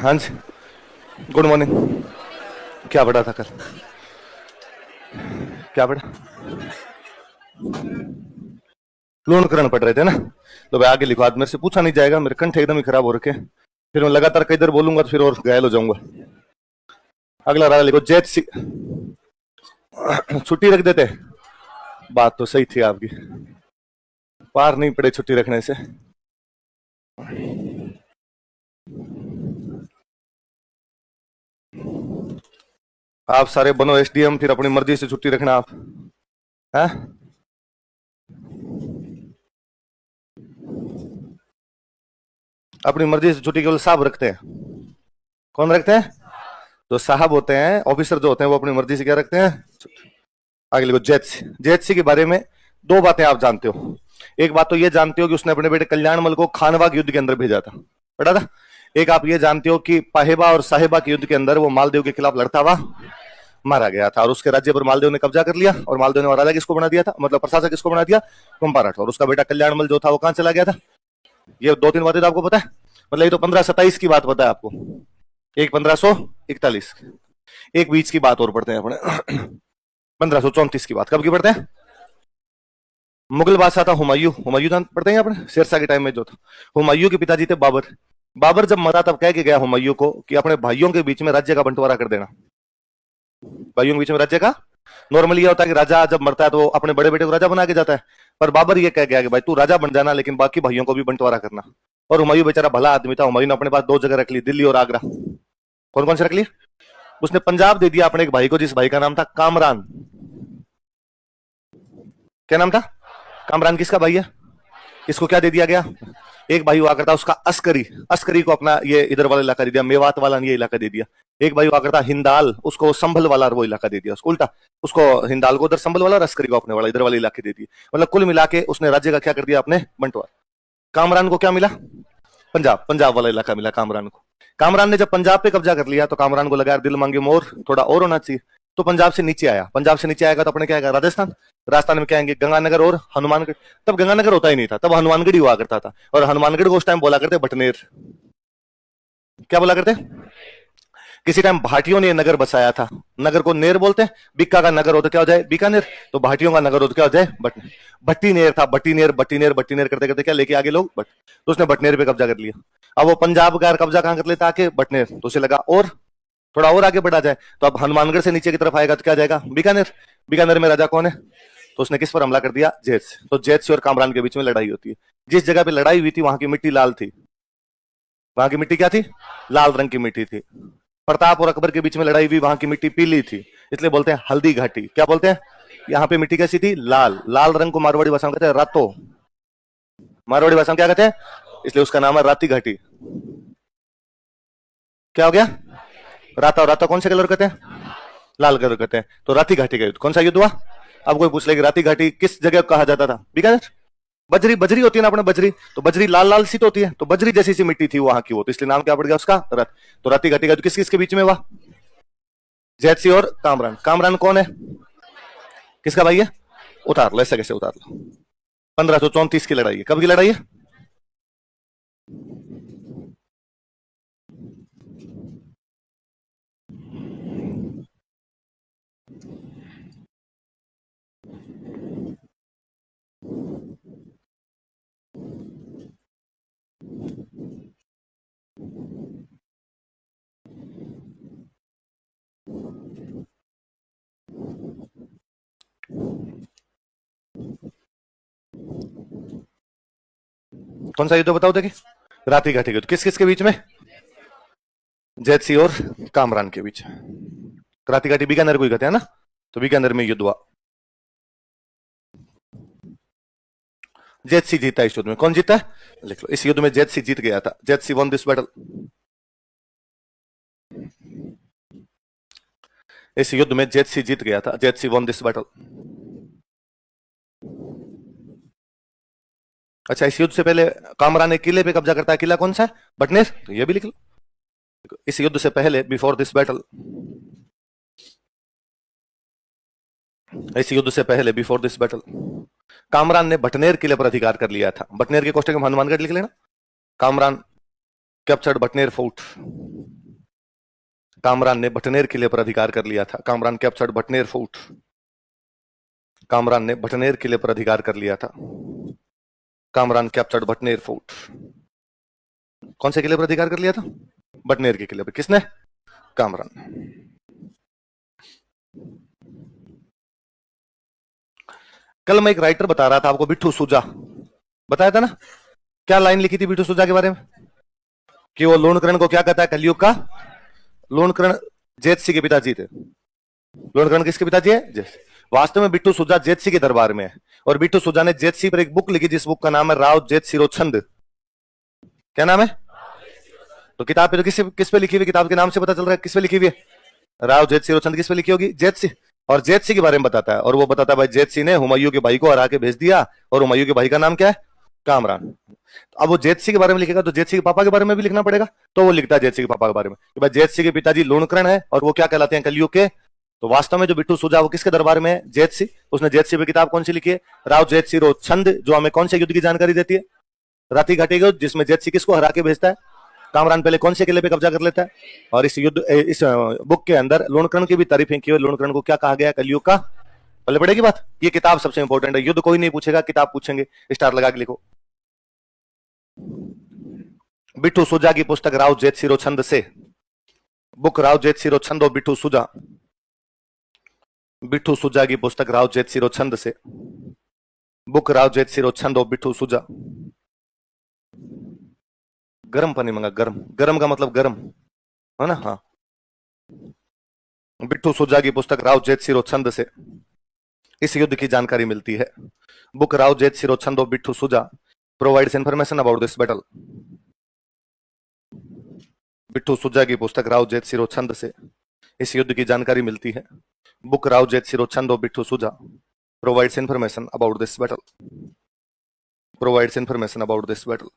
हाँ जी, good morning. क्या पढ़ा था कल? क्या पढ़ा? लूणकरण पढ़ रहे थे ना? तो भाई आगे लिखो, आज मेरे से पूछा नहीं जाएगा, मेरे कंठ एकदम ही खराब हो रखे। फिर मैं लगातार कई देर बोलूंगा तो फिर और घायल हो जाऊंगा। अगला राजा लिखो, जैत सी। छुट्टी रख देते। बात तो सही थी आपकी, पार नहीं पड़े छुट्टी रखने से। आप सारे बनो एसडीएम, फिर अपनी मर्जी से छुट्टी रखना आप है। अपनी मर्जी से छुट्टी केवल साहब रखते हैं। कौन रखते हैं? जो साहब होते हैं, ऑफिसर जो होते हैं, वो अपनी मर्जी से क्या रखते हैं? आगे लिखो, जेतसी। जेतसी के बारे में दो बातें आप जानते हो। एक बात तो ये जानते हो कि उसने अपने बेटे कल्याणमल को खानवा के युद्ध के अंदर भेजा था, पढ़ा था। एक आप ये जानते हो कि पाहेबा और साहेबा के युद्ध के अंदर वो मालदेव के खिलाफ लड़ता हुआ मारा गया था, और उसके राज्य पर मालदेव ने कब्जा कर लिया, और मालदेव ने राजा किसको बना दिया था, मतलब प्रशासक किसको बना दिया? कुंभा राठौर। और उसका बेटा कल्याणमल जो था वो कहां चला गया था? ये दो तीन बातें तो आपको पता है। मतलब ये तो 1527 की बात पता है आपको, एक 1541, एक बीच की बात और पढ़ते हैं अपने 1534 की बात। कब की पढ़ते हैं? मुगल बादशाह था हुमायूं। हुमायूं जान पढ़ते हैं अपने, शेरशाह के टाइम में जो था। हुमायूं के पिताजी थे बाबर। बाबर जब मरा तब कह के गया हुमायूं को कि अपने भाइयों के बीच में राज्य का बंटवारा कर देना। भाइयों के बीच में राज्य का, नॉर्मली ये होता है कि राजा जब मरता है तो अपने बड़े बेटे को राजा बना के जाता है, पर बाबर ये कह गया कि भाई तू राजा बन जाना, लेकिन बाकी भाइयों को भी बंटवारा करना। और हुमायूं बेचारा भला आदमी था, हुमायूं ने अपने पास दो जगह रख ली, दिल्ली और आगरा। कौन कौन से रख ली? उसने पंजाब दे दिया अपने एक भाई को, जिस भाई का नाम था कामरान। क्या नाम था? कामरान किसका भाई है? इसको क्या दे दिया गया? एक भाई हुआ करता उसका अस्करी, अस्करी को अपना ये इधर वाला इलाका दे दिया, मेवात वाला ये इलाका दे दिया। एक भाई हुआ करता हिंदाल, उसको संभल वाला वो इलाका दे दिया, उसको उल्टा, उसको हिंदाल को उधर संभल वाला, अस्करी को अपने वाला इधर वाले इलाके दे दिए। मतलब कुल मिला के उसने राज्य का क्या कर दिया अपने बंटवारा। कामरान को क्या मिला? पंजाब, पंजाब वाला इलाका मिला कामरान को। कामरान ने जब पंजाब पे कब्जा कर लिया तो कामरान को लगा दिल मांगे मोर, थोड़ा और होना चाहिए, तो पंजाब से नीचे आया। पंजाब से नीचे आएगा तो अपने क्या आएगा? राजस्थान। राजस्थान में क्या आएंगे? गंगानगर और हनुमानगढ़। तब गंगानगर होता ही नहीं था, तब हनुमानगढ़ ही हुआ करता था, और हनुमानगढ़ को उस टाइम बोला करते बटनेर। क्या बोला करते? किसी टाइम भाटियों ने नगर बसाया था, नगर को नेर बोलते हैं। बिक्का का नगर हो तो क्या हो जाए? बीकानेर। तो भाटियों का नगर हो तो क्या हो जाए? बटनेर। भट्टीनेर था, बट्टीनेर बट्टीनेर बट्टीनेर करते करते क्या लेके आगे लोग बट, तो उसने बटनेर पे कब्जा कर लिया। अब वो पंजाब का कब्जा कहां कर लेता आके? बटनेर। तो उसे लगा और थोड़ा और आगे बढ़ा जाए, तो अब हनुमानगढ़ से नीचे की तरफ आएगा तो क्या जाएगा? बीकानेर। बीकानेर में राजा कौन है? तो उसने किस पर हमला कर दिया? जैत से। तो जैत से और कामरान के बीच में लड़ाई होती है। जिस जगह पे लड़ाई हुई थी वहां की मिट्टी लाल थी। वहां की मिट्टी क्या थी? लाल रंग की मिट्टी थी। प्रताप और अकबर के बीच में लड़ाई हुई, वहां की मिट्टी पीली थी, इसलिए बोलते हैं हल्दी घाटी। क्या बोलते हैं? यहाँ पे मिट्टी कैसी थी? लाल। लाल रंग को मारवाड़ी भाषा में कहते हैं रातो। मारवाड़ी भाषा में क्या कहते हैं? इसलिए उसका नाम है राती घाटी। क्या हो गया? राता। और राता कौन से कलर कहते हैं? लाल कलर कहते हैं। तो राती घाटी का युद्ध, कौन सा युद्ध हुआ? अब कोई पूछ ले कि राती घाटी किस जगह कहा जाता था? बीकानेर। बजरी, बजरी होती है ना अपने बजरी, तो बजरी लाल लाल सी तो होती है, तो बजरी जैसी सी मिट्टी थी वहां की वो, तो इसलिए नाम क्या पड़ गया उसका? रथ। तो राती घाटी का किस किस के बीच में हुआ? जैत सिंह और कामरान। कामरान कौन है? किसका भाई है? उतार लो, ऐसा कैसे उतार लो? 1534 की लड़ाई है। कब की लड़ाई है? कौन सा युद्ध बताओ देखिए? राती घाटी युद्ध। किस किस के बीच में? जैत सिंह और कामरान के बीच। राती घाटी बीकानेर को ही कहते हैं ना, तो बीकानेर में युद्ध हुआ। जैत सिंह जीता इस युद्ध में। कौन जीता है? लिख लो, इस युद्ध में जैत सिंह जीत गया था। जैत सिंह वन दिस बैटल। इस युद्ध में जैत सिंह जीत गया था। जैत सिंह वन दिस बैटल। अच्छा, इस युद्ध से पहले कामरान एक किले पे कब्जा करता है। किला कौन सा है? बटनेर। तो ये भी लिख लो। इस युद्ध से पहले, बिफोर दिस बैटल, इस युद्ध से पहले, बिफोर दिस बैटल, कामरान ने बटनेर किले पर अधिकार कर लिया था। बटनेर के कोष्टक में हनुमानगढ़ लिख लेना। Kamran captured Bhatner fort. कामरान ने भटनेर किले पर अधिकार कर लिया था। Kamran captured Bhatner fort. कामरान ने भटनेर किले पर अधिकार कर लिया था। Kamran captured Bhatner fort. कौन से किले पर अधिकार कर लिया था? भटनेर के किले पर। किसने? कामरान। कल मैं एक राइटर बता रहा था आपको, बिट्ठू सुजा, बताया था ना? क्या लाइन लिखी थी बिट्ठू सुजा के बारे में? कि वो लोणकरण को क्या कहता है? कलयुग का लोणकरण जेतसी के पिताजी थे। लोणकरण किसके पिताजी है? वास्तव में बिट्ठू सुजा जेतसी के दरबार में है, और बिट्ठू सुजा ने जेतसी पर एक बुक लिखी जिस बुक का नाम है राव जेतसिरो छंद। क्या नाम है? तो किताब पे तो किस पे लिखी हुई? किताब के नाम से पता चल रहा है किस पे लिखी हुई है। राव जेतसिरो छंद किस पे लिखी होगी? जेतसी। और जेतसी के बारे में बताता है, और वो बताता है भाई जेतसी ने हुमायूं के भाई को हरा के भेज दिया, और हुमायूं के भाई का नाम क्या है? कामरान। अब वो जेतसी के बारे में लिखेगा तो जेतसी के पापा के बारे में भी लिखना पड़ेगा, तो वो लिखता है जेतसी के पापा के बारे में कि भाई जेतसी के पिताजी लोणकरण है, और वो क्या कहलाते हैं? कलयुग के। तो वास्तव में जो बिट्ठू सुजा वो किसके दरबार में है? जेतसी। उसने जेतसी पे किताब कौन सी लिखी है? राव जेतसिरो छंद, जो हमें कौन से युद्ध की जानकारी देती है? राती घाटी युद्ध, जिसमें जेतसी किसको हरा के भेजता है? कामरान पहले कौन से किले पे कब्जा कर लेता है? और इस युद्ध, इस बुक के अंदर लोणकरण की भी तारीफें की हुई। लोणकरण को क्या कहा गया? कलयुग का। पहले पड़ेगी बात। ये किताब सबसे इंपॉर्टेंट है, युद्ध कोई नहीं पूछेगा, किताब पूछेंगे। स्टार लगा के लिखो। बिट्ठू सुजा की पुस्तक राव जेतसिरो छंद से, बुक राव जेतसिरो छंद और बिट्ठू सुजा। बिट्ठू सुजा की पुस्तक राव जेतसिरो छंद से, बुक राव जेतसिरो छंद और बिट्ठू सुजा। गर्म पानी मंगा, गर्म। गर्म का मतलब गर्म है ना? हाँ। बिट्ठू सुजा की पुस्तक राव जेतसिरो छंद से इस युद्ध की जानकारी मिलती है। बुक राव जेतसिरो छंद और Bithu Suja provides information about this battle. Bithu Suja की पुस्तक राव जेतसिरो छंद से इस युद्ध की जानकारी मिलती है। बुक राव जेतसिरो छंद और Bithu Suja provides information about this battle. Provides information about this battle.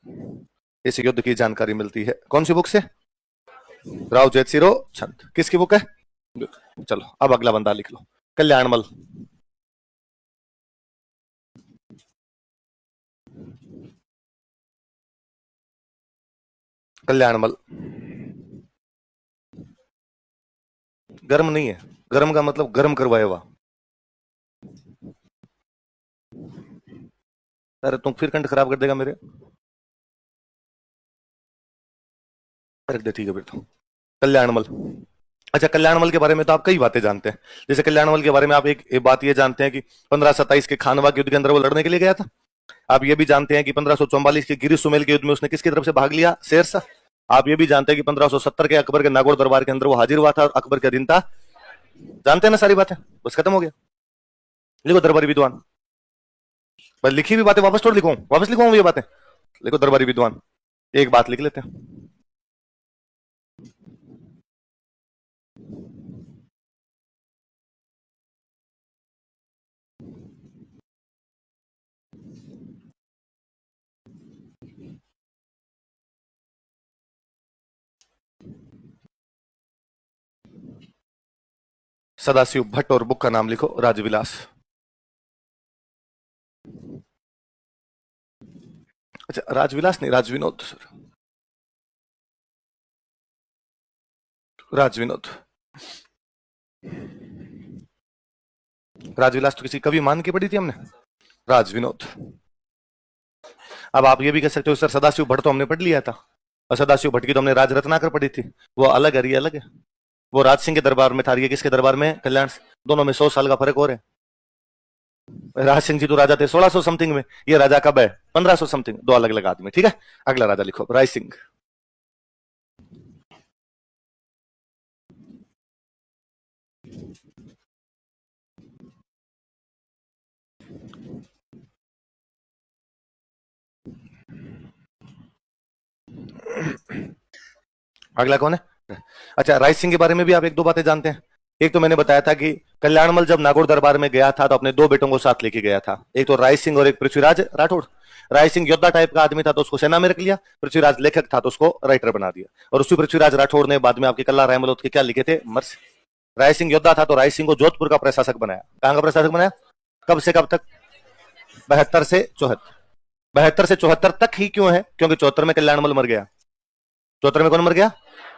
इस युद्ध की जानकारी मिलती है। कौन सी बुक से? राव जेतसिरो छंद। किसकी बुक है? चलो अब अगला बंदा लिख लो, कल्याणमल। कल्याणमल गर्म नहीं है, गर्म का मतलब गर्म करवाया हुआ। अरे तुम फिर कंठ खराब कर देगा मेरे। रख दे, ठीक है फिर तो। कल्याणमल। अच्छा, कल्याणमल के बारे में तो आप कई बातें जानते हैं। जैसे कल्याणमल के बारे में आप एक बात ये जानते हैं कि 1527 के खानवा के युद्ध के अंदर वो लड़ने के लिए गया था। आप ये भी जानते हैं कि 1544 के गिरी सुमेल के युद्ध में उसने किसकी तरफ से भाग लिया? शेरशाह। आप ये भी जानते हैं कि 1570 के अकबर के नागौर दरबार के अंदर वो हाजिर हुआ था और अकबर के अधीन था। जानते हैं ना सारी बातें? बस खत्म हो गया। लिखो दरबारी विद्वान। बस लिखी हुई बातें वापस थोड़ी लिखूं, वापस लिखूं ये बातें? लिखो दरबारी विद्वान। एक बात लिख लेते हैं। सदाशिव भट्ट और बुक का नाम लिखो, राजविलास। अच्छा, राजविलास नहीं, राजविनोद। राजविनोद। राजविलास तो किसी कवि मान के पढ़ी थी हमने। राजविनोद। अब आप ये भी कह सकते हो सर सदाशिव भट्ट तो हमने पढ़ लिया था, और सदाशिव भट्ट की तो हमने राज रत्नाकर पढ़ी थी। वो अलग है, ये अलग है। वो राज सिंह के दरबार में था, ये किसके दरबार में? कल्याण। दोनों में 100 साल का फर्क और है। राज सिंह जी तो राजा थे 1600 समथिंग में, ये राजा कब है? 1500 समथिंग। दो अलग अलग आदमी। ठीक है, अगला राजा लिखो, राय सिंह। अगला कौन है? अच्छा, राय सिंह के बारे में भी आप एक दो बातें जानते हैं। एक तो मैंने बताया था कि कल्याणमल जब नागौर दरबार में गया था तो अपने दो बेटों को साथ लेके गया था, एक तो राय सिंह और एक पृथ्वीराज राठौड़। राय सिंह योद्धा टाइप का आदमी था तो उसको सेना में रख लिया, पृथ्वीराज लेखक था तो उसको राइटर बना दिया। और उसी पृथ्वीराज राठौड़ ने बाद में आपके कल्ला राय मलोत के क्या लिखे थे? मर्स। राय सिंह योद्धा था तो राय सिंह को जोधपुर का प्रशासक बनाया। कहां का प्रशासक बनाया? कब से कब तक? 72 से 74। 72 से 74 तक ही क्यों है? क्योंकि 74 में कल्याणमल मर गया। 74 में कौन मर गया?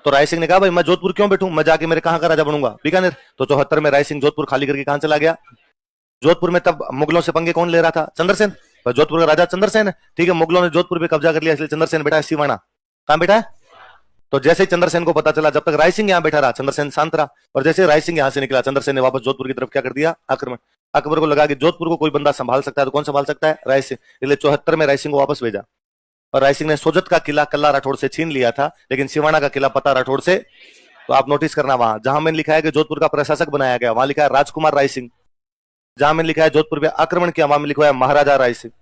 तो राय सिंह ने कहा भाई मैं जोधपुर क्यों बैठूं, मैं जाके मेरे कहां का राजा बनूंगा, बीकानेर। तो 74 में राय सिंह जोधपुर खाली करके कहां चला गया? जोधपुर में तब मुगलों से पंगे कौन ले रहा था? चंद्रसेन। पर जोधपुर का राजा चंद्रसेन है, ठीक है, मुगलों ने जोधपुर पे कब्जा कर लिया, इसलिए चंद्रसेन बैठा है सिवाना। कहां बैठा है? तो जैसे ही चंद्रसेन को पता चला, जब तक राय सिंह यहां बैठा रहा चंद्रसेन शांत रहा, और जैसे राय सिंह यहां से निकला, चंद्रसेन ने वापस जोधपुर की तरफ क्या कर दिया? आक्रमण। अकबर को लगा कि जोधपुर को कोई बंदा संभाल सकता है, तो कौन संभाल सकता है? राय सिंह। इसलिए 74 में राय सिंह को वापस भेजा, और राय सिंह ने सोजत का किला कल्ला राठौड़ से छीन लिया था, लेकिन सिवाना का किला पता राठौड़ से। तो आप नोटिस करना, वहां जहां मैंने लिखा है कि जोधपुर का प्रशासक बनाया गया, वहां लिखा है राजकुमार राय सिंह। जहां मैंने लिखा है जोधपुर पे आक्रमण किया, वहां में लिखा है महाराजा राय सिंह।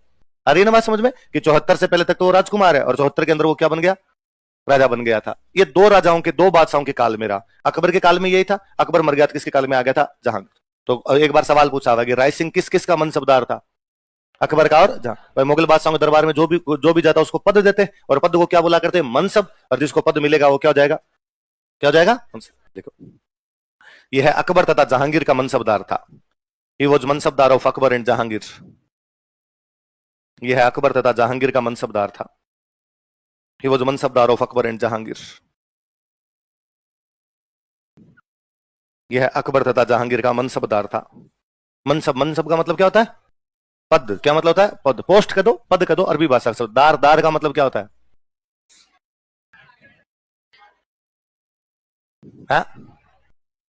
आ रही है ना बात समझ में, कि 74 से पहले तक तो वो राजकुमार है, और 74 के अंदर वो क्या बन गया? राजा बन गया था। ये दो राजाओं के, दो बादशाहों के काल में रहा। अकबर के काल में यही था, अकबर मर गया तो किसके काल में आ गया था? जहांगीर। तो एक बार सवाल पूछा हुआ कि राय सिंह किस किस का मनसबदार था? अकबर का और जहां। मुगल बादशाहों के दरबार में जो भी जाता उसको पद देते, और पद को क्या बोला करते? मनसब। और जिसको पद मिलेगा वो क्या हो जाएगा? क्या हो जाएगा? मनसब। देखो, यह है अकबर तथा जहांगीर का मनसबदार था। He was mansabdar of Akbar and Jahangir. यह है अकबर तथा जहांगीर का मनसबदार था। He was mansabdar of Akbar and Jahangir. यह अकबर तथा जहांगीर का मनसबदार था। मनसब, मनसब का मतलब क्या होता है? पद। क्या मतलब होता है? पद। पोस्ट कह दो, पद कह दो, अरबी भाषा से। दार, दार का मतलब क्या होता है? हा?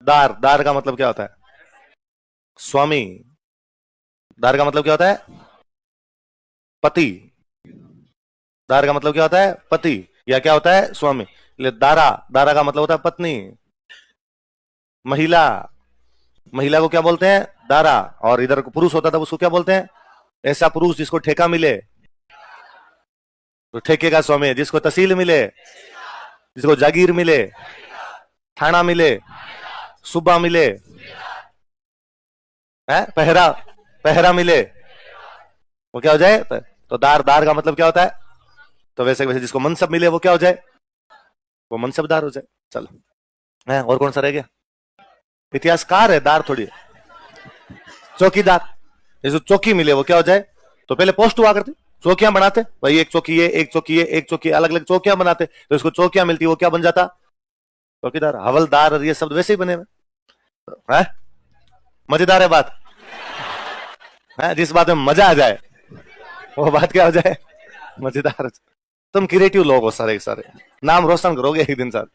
दार, दार का मतलब क्या होता है? स्वामी। दार का मतलब क्या होता है? पति। दार का मतलब क्या होता है? पति, या क्या होता है? स्वामी। दारा, दारा का मतलब होता है पत्नी, महिला। महिला को क्या बोलते हैं? दारा। और इधर पुरुष होता था, उसको क्या बोलते हैं? ऐसा पुरुष जिसको ठेका मिले तो ठेके का स्वामी है, जिसको तहसील मिले, जिसको जागीर मिले, थाना मिले, सूबा मिले, है पहरा, पहरा मिले, वो क्या हो जाए? तो दार, दार का मतलब क्या होता है? तो वैसे वैसे जिसको मनसब मिले वो क्या हो जाए? वो मनसबदार हो जाए। चलो, है और कौन सा रह गया? इतिहासकार है, दार थोड़ी। चौकीदार। जैसे चौकी मिले वो क्या हो जाए? तो पहले पोस्ट हुआ करती, चौकियां बनाते भाई, एक चौकी है, एक चौकी है, एक चौकी, अलग अलग चौकियां बनाते, तो इसको चौकियां मिलती, वो क्या बन जाता? चौकीदार। हवलदार, ये शब्द वैसे ही बने हुए हैं। मजेदार है बात है, जिस बात में मजा आ जाए वो बात क्या हो जाए? मजेदार। तुम क्रिएटिव लोग हो सारे सारे, नाम रोशन करोगे एक दिन सर।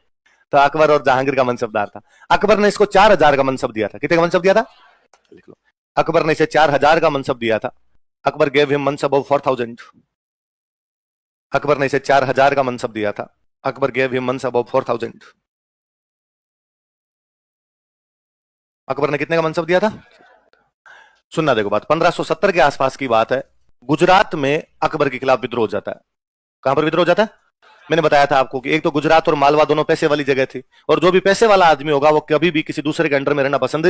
तो अकबर और जहांगीर का मनसबदार था। अकबर ने इसको 4000 का मनसब दिया था। कितने का मनसब दिया था? लिख लो। अकबर ने इसे 4000 का मनसब दिया था। Akbar gave him mansab of 4000। Akbar ने इसे 4000 का मनसब दिया था। Akbar gave him mansab of 4000। Akbar ने कितने का मनसब दिया था? सुनना देखो बात, 1570 के आसपास की बात है। गुजरात में अकबर के खिलाफ विद्रोह हो जाता है। कहां पर विद्रोह हो जाता है? मैंने बताया था आपको कि एक तो गुजरात और मालवा दोनों पैसे वाली जगह थी, और जो भी पैसे वाला आदमी होगा वो कभी भी किसी दूसरे के अंडर में रहना पसंद।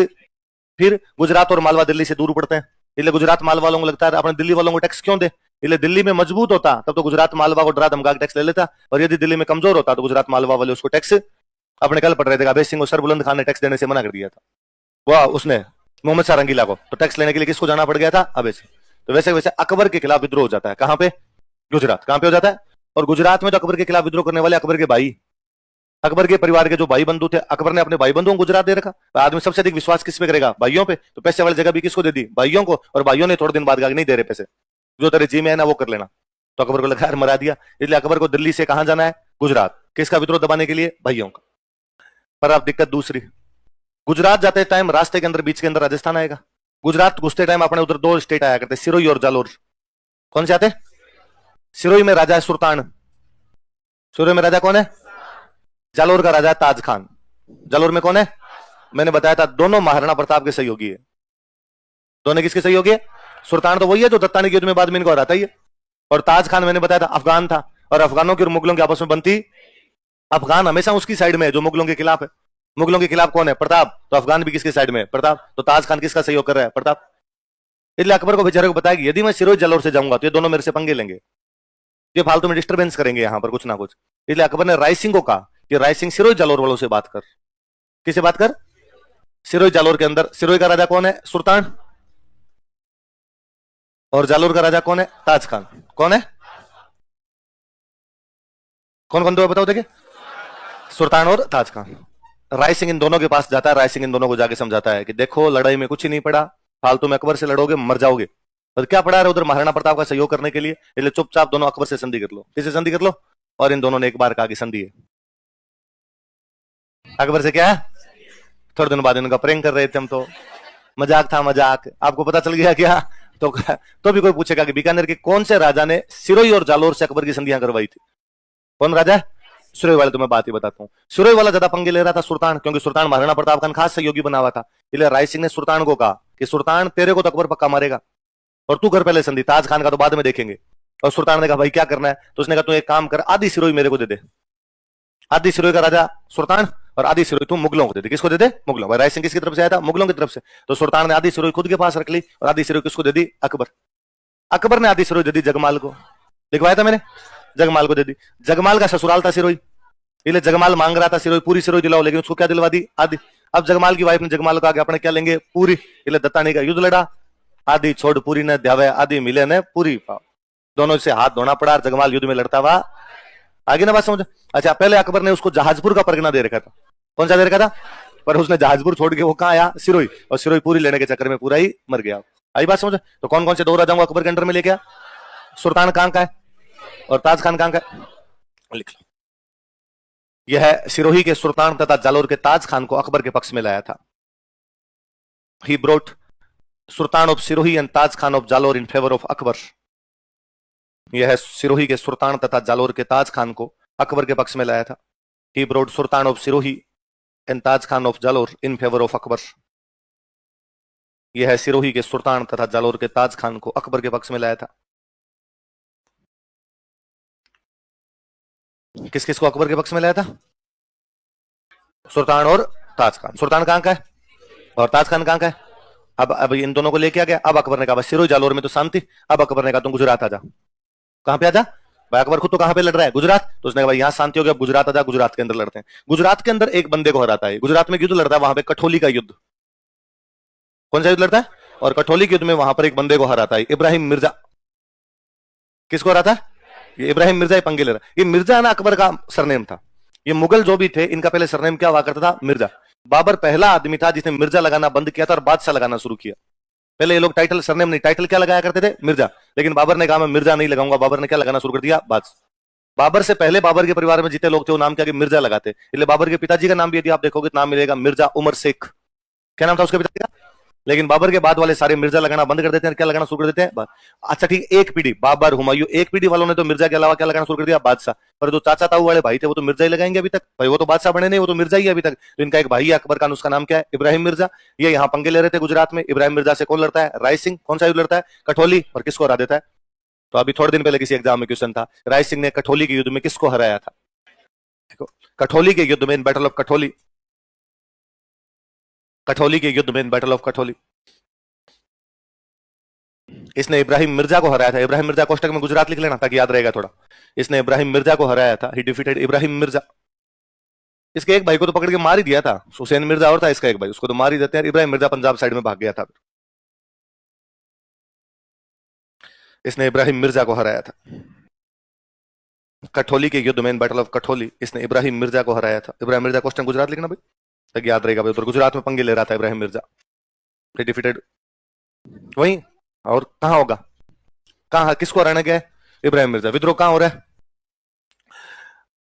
फिर गुजरात और मालवा दिल्ली से दूर पड़ते हैं, इसलिए गुजरात मालवा वालों को लगता है अपने दिल्ली वालों को टैक्स क्यों दे। इसलिए दिल्ली में मजबूत होता तब तो गुजरात मालवा को डरा धमका के टैक्स ले लेता, और यदि दिल्ली में कमजोर होता तो गुजरात मालवा वाले उसको टैक्स अपने कल पड़ रहे थे। अभय सिंह और सरबुलंद खान ने टैक्स देने से मना कर दिया था, वह उसने मोहम्मद शाह रंगीला को, तो टैक्स लेने के लिए किसको जाना पड़ गया था? अभय सिंह। तो वैसे वैसे अकबर के खिलाफ विद्रोह हो जाता है। कहां पे? गुजरात। कहां पे हो जाता है? और गुजरात में तो अकबर के खिलाफ विद्रोह करने वाले अकबर के भाई, अकबर के परिवार के जो भाई बंधु थे, अकबर ने अपने भाई बंधुओं को गुजरात दे रखा। तो आदमी सबसे अधिक विश्वास किस पे करेगा? भाइयों पे। तो पैसे वाली जगह भी किसको दे दी? भाइयों को। और भाइयों ने थोड़े दिन बाद कहा नहीं दे रहे पैसे, जो तेरे जी में है ना वो कर लेना। तो अकबर को लगा मरा दिया, इसलिए अकबर को दिल्ली से कहां जाना है? गुजरात। किसका विद्रोह दबाने के लिए? भाइयों का। पर अब दिक्कत दूसरी, गुजरात जाते टाइम रास्ते के अंदर, बीच के अंदर राजस्थान आएगा। गुजरात घुसते टाइम अपने उधर दो स्टेट आया करते, सिरोही और जालोर। कौन से आते? सिरोही में राजा है सुल्तान। सिरोही में राजा कौन है? जालोर का राजा है ताज खान। जालोर में कौन है? मैंने बताया था दोनों महाराणा प्रताप के सहयोगी है। दोनों किसके सहयोगी है? सुल्तान तो वही है जो दत्तानी के युद्ध में बाद में इनको हराता ही है, और ताज खान मैंने बताया था अफगान था, और अफगानों की और मुगलों की आपस में बनती। अफगान हमेशा उसकी साइड में है जो मुगलों के खिलाफ है। मुगलों के खिलाफ कौन है? प्रताप। तो अफगान भी किसके साइड में है? प्रताप। तो ताज खान किसका सहयोग कर रहा है? प्रताप। इसलिए अकबर को बेचारे को बताया कि यदि मैं सिरोही जालोर से जाऊंगा तो ये दोनों मेरे से पंगे लेंगे, ये फालतू में डिस्टर्बेंस करेंगे यहां पर कुछ ना कुछ। इसलिए अकबर ने राय सिंह को कहा कि राय सिंह सिरोही जालोर वालों से बात कर। किससे बात कर? सिरोही जालोर के अंदर सिरोही का राजा कौन है? सुल्तान। और जालोर का राजा कौन है? ताज खान। कौन है? कौन कौन दो बताओ देखे? सुल्तान और ताज खान। राय सिंह इन दोनों के पास जाता है, राय सिंह इन दोनों को जाके समझाता है कि देखो लड़ाई में कुछ ही नहीं पड़ा, फालतू में अकबर से लड़ोगे मर जाओगे, और क्या पड़ा है उधर महाराणा प्रताप का सहयोग करने के लिए, इसलिए चुपचाप दोनों अकबर से संधि कर लो। किससे संधि कर लो? और इन दोनों ने एक बार कहा कि संधि है। अकबर से क्या है? थोड़े दिन बाद इनका प्रैंक कर रहे थे हम, तो मजाक था मजाक, आपको पता चल गया क्या? तो भी कोई पूछेगा कि बीकानेर के कौन से राजा ने सिरोही और जालोर से अकबर की संधियां करवाई थी? कौन राजा है? सिरोही वाले। तो मैं बात ही बताता हूँ, सिरोही वाला ज्यादा पंगे ले रहा था सुल्तान, क्योंकि सुल्तान महाराणा प्रताप का खास सहयोगी बना हुआ था। इसलिए राय सिंह ने सुल्तान को कहा कि सुल्तान तेरे को तो अकबर पक्का मारेगा, और तू कर पहले संधि, ताज खान का तो बाद में देखेंगे। और सुल्तान ने कहा भाई क्या करना है? तो उसने कहा तू एक काम कर, आधी सिरोही मेरे को दे दे। आधी सिरोही का राजा सुल्तान, और आधी सिरोही तू मुगलों को दे दे। किसको दे दे? मुगलों। राय सिंह किसकी तरफ से आया था? मुगलों की तरफ से। तो सुल्तान ने आधी सिरोही खुद के पास रख ली, और आधी सिरोही किसको दे दी? अकबर। अकबर ने आधी सिरोही दे दी जगमाल को, लिखवाया था मैंने, जगमाल को दे दी। जगमाल का ससुराल था सिरोही, इसलिए जगमाल मांग रहा था सिरोही, पूरी सिरोही दिलाओ, लेकिन उसको क्या दिलवा दी? आधी। अब जगमाल की वाइफ ने जगमाल को आगे अपने क्या लेंगे? पूरी। इसलिए दत्तानी का युद्ध लड़ा, आधी छोड़ पूरी ने ध्यावे, आधी मिले ने पूरी पाओ, दोनों से हाथ धोना पड़ा, जगमाल युद्ध में लड़ता हुआ आगे ना। बात समझ? अच्छा, पहले अकबर ने उसको जहाजपुर का परगना दे रखा था। कौन सा दे रखा था? पर उसने जहाजपुर छोड़ के वो कहाँ आया? सिरोही, और सिरोही पूरी लेने के चक्कर में पूरा ही मर गया। आई बात समझ? तो कौन कौन से दो राजाओं को अकबर के अंडर में लेके आया? सुल्तान कहां का है और ताज खान कहां का है? लिख लो। यह है सिरोही के सुल्तान तथा जालोर के ताज खान को अकबर के पक्ष में लाया था। He brought Sultan of Sirohi and Taj Khan of Jalore in favour of Akbar. यह है सिरोही के सुल्तान तथा जालोर के ताज खान को अकबर के पक्ष में लाया था। He brought Sultan of Sirohi and Taj Khan of Jalore in favour of Akbar. यह है सिरोही के सुल्तान तथा जालोर के ताज खान को अकबर के पक्ष में लाया था। किस किस को अकबर के पक्ष में लाया था? सुल्तान और ताज खान। सुल्तान कहां का है और ताज खान कहां का है? अब इन दोनों को लेके आ गया। अब अकबर ने कहा सिरोही जालोर में तो शांति। अब अकबर ने कहा तुम गुजरात आ जा। कहां पे आ जा भाई? अकबर खुद तो कहां पे लड़ रहा है? गुजरात। तो उसने कहा भाई यहां शांति हो गया, गुजरात आ जा, गुजरात के अंदर लड़ते हैं। गुजरात के अंदर एक बंदे को हराता है, गुजरात में युद्ध लड़ता है, वहां पे कठोली का युद्ध। कौन सा युद्ध लड़ता है? और कठोली के युद्ध में वहां पर एक बंदे को हराता है, इब्राहिम मिर्जा। किसको हराता है? ये इब्राहिम मिर्जा पंगे ले रहा है। ये मिर्जा ना अकबर का सरनेम था। ये मुगल जो भी थे इनका पहले सरनेम क्या हुआ करता था? मिर्जा। बाबर पहला आदमी था जिसने मिर्जा लगाना बंद किया था और बादशाह लगाना शुरू किया। पहले ये लोग टाइटल सरनेम नहीं, टाइटल क्या लगाया करते थे? मिर्जा। लेकिन बाबर ने कहा मैं मिर्जा नहीं लगाऊंगा। बाबर ने क्या लगाना शुरू कर दिया? बादशाह। बाबर से पहले बाबर के परिवार में जितने लोग थे वो नाम क्या? मिर्जा लगाते। इसलिए बाबर के पिताजी का नाम भी यदि आप देखोगे तो नाम मिलेगा मिर्जा उमर शेख। क्या नाम था उसके पिताजी का? लेकिन बाबर के बाद वाले सारे मिर्जा लगाना बंद कर देते हैं, क्या लगाना शुरू कर देते हैं? अच्छा ठीक, एक पीढ़ी बाबर हुमायूं, एक पीढ़ी वालों ने तो मिर्जा के अलावा क्या लगाना शुरू कर दिया? बादशाह। पर जो चाचा ताऊ वाले भाई थे वो तो मिर्जा ही लगाएंगे अभी तक भाई, वो तो बादशाह बने नहीं, वो तो मिर्जा ही है अभी तक। तो इनका एक भाई है अकबर का, उसका नाम क्या है? इब्राहिम मिर्जा। ये यहाँ पंगे ले रहे थे गुजरात में। इब्राहिम मिर्जा से कौन लड़ता है? राय सिंह। कौन सा युद्ध लड़ता है? कठोली। और किसको हरा देता है? तो अभी थोड़े दिन पहले किसी एग्जाम में क्वेश्चन था, राय सिंह ने कठोली के युद्ध में किसको हराया था? देखो, कठोली के युद्ध में, इन बैटल ऑफ कठोली, कठोली के युद्ध में, इन बैटल ऑफ कठोली, इसने इब्राहिम मिर्जा को हराया था। इब्राहिम मिर्जा कोष्टक में गुजरात लिख लेना ताकि याद रहेगा थोड़ा। इसने इब्राहिम मिर्जा को हराया था। ही डिफीटेड इब्राहिम मिर्जा। इसके एक भाई को तो पकड़ के मार ही दिया था, हुसैन मिर्जा और था इसका एक भाई, उसको तो मार ही देते हैं। इब्राहिम मिर्जा पंजाब साइड में भाग गया था। इसने इब्राहिम मिर्जा को हराया था कठोली के युद्ध में, इन बैटल ऑफ कठोली, इसने इब्राहिम मिर्जा को हराया था। इब्राहिम मिर्जा क्वेश्चन गुजरात लिखना भाई ताकि याद रहेगा भाई, उधर गुजरात में पंगे ले रहा था इब्राहिम मिर्जा। डिफीटेड वहीं, और कहां होगा? कहां किसको हराने गया? इब्राहिम मिर्जा। विद्रोह कहां हो रहा है?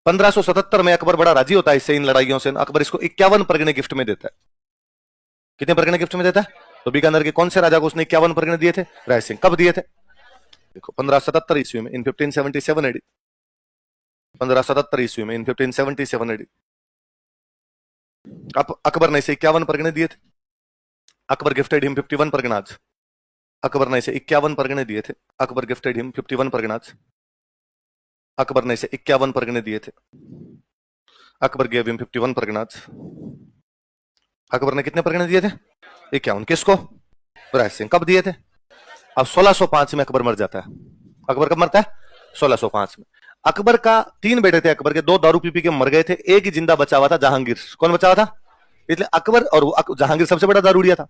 1577 में अकबर बड़ा राजी होता है इससे, इन लड़ाइयों से। अकबर इसको 51 परगने गिफ्ट में देता है। कितने परगने गिफ्ट में देता है? तो बीकानेर के कौन से राजा को उसने 51 परगने दिए थे? राय सिंह। कब दिए थे? देखो 1577 ईस्वी में, इन 1577 एडी। 1577 ईस्वी में, इन 1577 एडी। अकबर ने इसे 51 परगने दिए थे। Akbar gifted him 51 Parganas. अकबर ने इसे 51 परगने दिए थे। Akbar gifted him 51 Parganas. अकबर ने इसे 51 परगने दिए थे। Akbar gave him 51 Parganas. अकबर ने कितने परगने दिए थे? 51। किसको? राय सिंह। कब दिए थे? अब 1605 में अकबर मर जाता है। अकबर कब मरता है? 1605 में। अकबर का 3 बेटे थे अकबर के, 2 दारू पी के मर गए थे, एक ही जिंदा बचा हुआ था, जहांगीर। कौन बचा हुआ था? इसलिए अकबर और जहांगीर सबसे बड़ा दारूडिया था।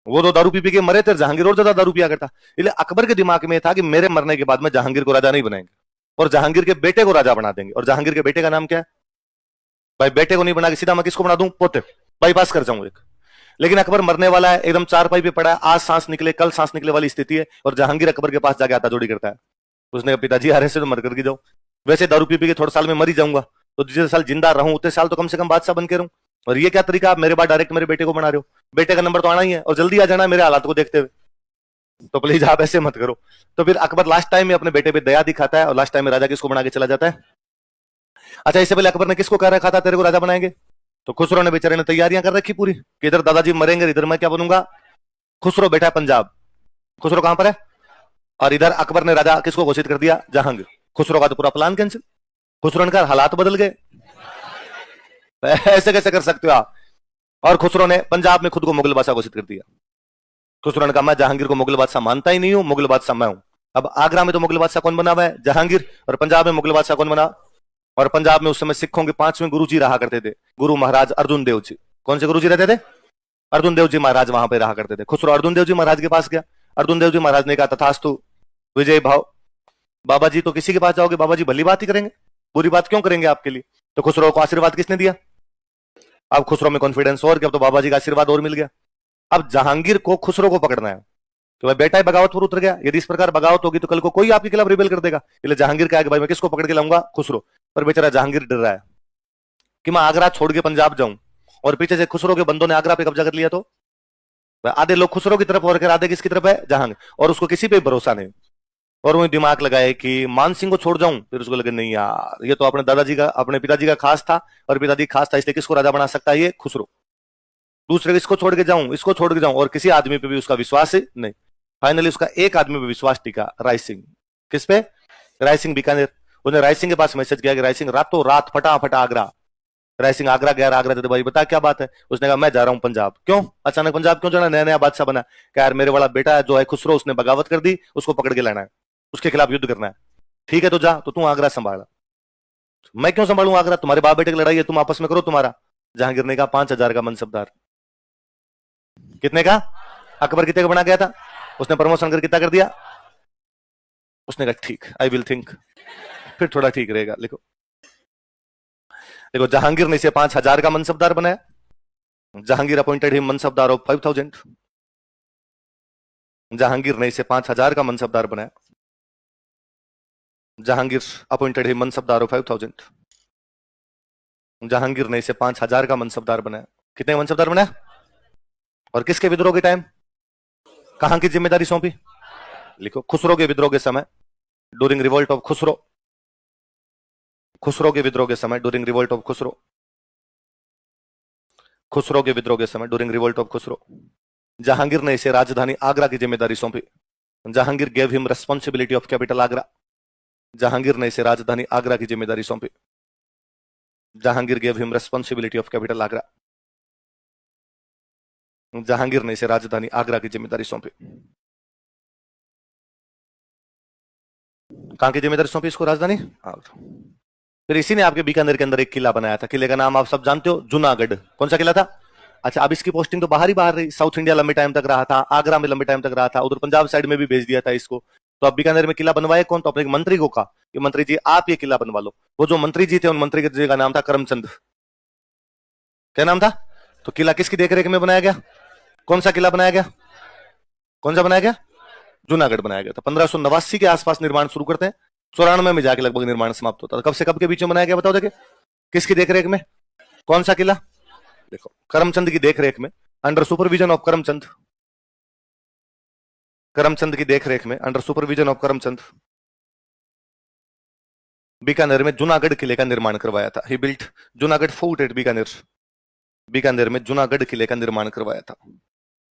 वो 2 दारू पी के मरे थे, जहांगीर और ज्यादा दारू पिया करता। इसलिए अकबर के दिमाग में था कि मेरे मरने के बाद में जहांगीर को राजा नहीं बनाएंगे और जहांगीर के बेटे को राजा बना देंगे। और जहांगीर के बेटे का नाम क्या है? भाई बेटे को नहीं बना के सीधा मैं किसको बना दूं? पोते, बाईपास कर जाऊं एक। लेकिन अकबर मरने वाला है, एकदम चारपाई पे पड़ा है, आज सांस निकले कल सांस निकले वाली स्थिति है, और जहांगीर अकबर के पास जाके आता जोड़ी करता है। उसने कहा पिताजी आ रहे से तो मर करके जाओ, वैसे दारू पी के थोड़े साल में मर ही जाऊंगा, तो जितने साल जिंदा रहूं उतने साल तो कम से कम बादशाह बन के रहूं। और ये क्या तरीका, आप मेरे बाद डायरेक्ट मेरे बेटे को बना रहे हो? बेटे का नंबर तो आना ही है और जल्दी आ जाना है मेरे हालात को देखते हुए, तो प्लीज आप ऐसे मत करो। तो फिर अकबर लास्ट टाइम में अपने बेटे पे दया दिखाता है और लास्ट टाइम में राजा किसको बना के चला जाता है? अच्छा, इससे पहले अकबर ने किसको कह रखा था तेरे को राजा बनाएंगे? तो खुसरो ने बेचारे ने तैयारियां कर रखी पूरी कि इधर दादाजी मरेंगे, इधर मैं क्या बनूंगा? खुसरो बैठा है पंजाब। खुसरो कहां पर है? और इधर अकबर ने राजा किसको घोषित कर दिया? जहांगीर। खुसरो का तो पूरा प्लान कैंसिल। खुसरो ने कहा हालात बदल गए, ऐसे कैसे कर सकते हो आप? और खुसरो ने पंजाब में खुद को मुगल बादशाह घोषित कर दिया। खुसरो ने कहा मैं जहांगीर को मुगल बादशाह मानता ही नहीं हूं, मुगल बादशाह मैं हूं। अब आगरा में तो मुगल बादशाह कौन बना हुआ है? जहांगीर। और पंजाब में मुगल बादशाह कौन बना? और पंजाब में उस समय सिखों के 5वें गुरु जी रहा करते थे, गुरु महाराज अर्जुन देव जी। कौन से गुरु जी रहते थे? अर्जुन देव जी महाराज वहां पे रहा करते थे। खुसरो अर्जुन देव जी महाराज के पास गया। अर्जुन देव जी महाराज ने कहा तथास्तु विजय भाव, बाबा जी तो किसी के पास जाओगे, बाबा जी भली बात ही करेंगे, बुरी बात क्यों करेंगे आपके लिए? तो खुसरो को आशीर्वाद किसने दिया? अब खुसरो में कॉन्फिडेंस और, अब तो बाबा जी का आशीर्वाद और मिल गया। अब जहांगीर को खुसरो को पकड़ना है, तो भाई बेटा ही बगावत पर उतर गया। यदि इस प्रकार बगावत होगी तो कल को कोई आपके खिलाफ रिबेल कर देगा, इसलिए जहांगीर का है कि भाई मैं किसको पकड़ के लाऊंगा? खुसरो। पर बेचारा जहांगीर डर रहा है कि मैं आगरा छोड़ के पंजाब जाऊं और पीछे से खुसरो के बंदों ने आगरा पे कब्जा कर लिया, तो आधे लोग खुसरो की तरफ और आधे किसकी तरफ है? जहांगीर। और उसको किसी पे भरोसा नहीं, और वो दिमाग लगाए कि मान सिंह को छोड़ जाऊं, फिर उसको लगे नहीं यार ये तो अपने दादाजी का अपने पिताजी का खास था, और पिताजी खास था इसलिए किसको राजा बना सकता है? ये खुसरो। दूसरे इसको छोड़ के जाऊं, इसको छोड़ के जाऊं, और किसी आदमी पे भी उसका विश्वास नहीं। फाइनली उसका एक आदमी पे विश्वास टिका, राय सिंह। किस पे? राय सिंह बीकानेर। उसने राय सिंह के पास मैसेज किया कि राय सिंह रातों रात फटाफट आगरा। राय सिंह आगरा गया, आगरा थे भाई बता क्या बात है? उसने कहा मैं जा रहा हूं पंजाब। क्यों अचानक पंजाब क्यों जाना? नया नया बादशाह बना। क्या यार मेरे वाला बेटा है जो है खुसरो, उसने बगावत कर दी, उसको पकड़ के लाना है, उसके खिलाफ युद्ध करना है। ठीक है तो जा, तो तू आगरा संभाल। मैं क्यों संभालूं आगरा? तुम्हारे बाप बेटे की लड़ाई है, तुम आपस में करो तुम्हारा। जहांगीर ने कहा 5,000 का मनसबदार। कितने का? अकबर कितने का बना गया था? उसने प्रमोशन कर कितना कर दिया? उसने कहा ठीक, आई विल थिंक, फिर थोड़ा ठीक रहेगा। लिखो देखो, जहांगीर ने इसे 5,000 का मनसबदार बनाया। Jahangir appointed him mansabdar of 5,000। Jahangir ने इसे 5,000 का मनसबदार बनाया। Jahangir appointed him mansabdar of 5,000। Jahangir ने इसे 5,000 का मनसबदार बनाया। कितने मनसबदार बनाया? और किसके विद्रोह के टाइम कहां की जिम्मेदारी सौंपी? लिखो खुसरो के विद्रोह के समय, during revolt of Khusro. Khusro के विद्रोह के समय, during revolt of Khusro. Khusro के विद्रोह के समय, during revolt of Khusro. Jahangir ने इसे राजधानी आगरा की जिम्मेदारी सौंपी। Jahangir gave him responsibility of capital Agra. Jahangir ने इसे राजधानी आगरा की जिम्मेदारी सौंपी। Jahangir gave him responsibility of capital Agra. Jahangir ने इसे राजधानी आगरा की जिम्मेदारी सौंपी। कहां की जिम्मेदारी सौंपी इसको? राजधानी आगरा। फिर इसी ने आपके बीकानेर के अंदर एक किला बनाया था। किले का नाम आप सब जानते हो, जूनागढ़। कौन सा किला था? अच्छा, अब इसकी पोस्टिंग तो बाहर ही बाहर रही। साउथ इंडिया लंबे टाइम तक रहा था, आगरा में लंबे टाइम तक रहा था, उधर पंजाब साइड में भी भेज दिया था इसको। तो अब बीकानेर में किला बनवाए कौन? तो अपने मंत्री को कहा कि मंत्री जी आप ये किला बनवा लो। वो जो मंत्री जी थे उन मंत्री जी का नाम था करमचंद। क्या नाम था? तो किला किसकी देखरेख में बनाया गया? कौन सा किला बनाया गया? कौन सा बनाया गया? जूनागढ़ बनाया गया था। 1589 के आसपास निर्माण शुरू करते हैं, 94 में जाके लगभग निर्माण समाप्त होता था। कब से कब के बीच में बनाया गया बताओ? देखिए किसकी देखरेख में? कौन सा किला? देखो करमचंद की देखरेख में, under supervision of Karamchand. Karamchand की देखरेख में, under supervision of Karamchand, Bikaner में जूनागढ़ किले का निर्माण करवाया था। He built Junagarh fort at Bikaner. Bikaner में जूनागढ़ किले का निर्माण करवाया था।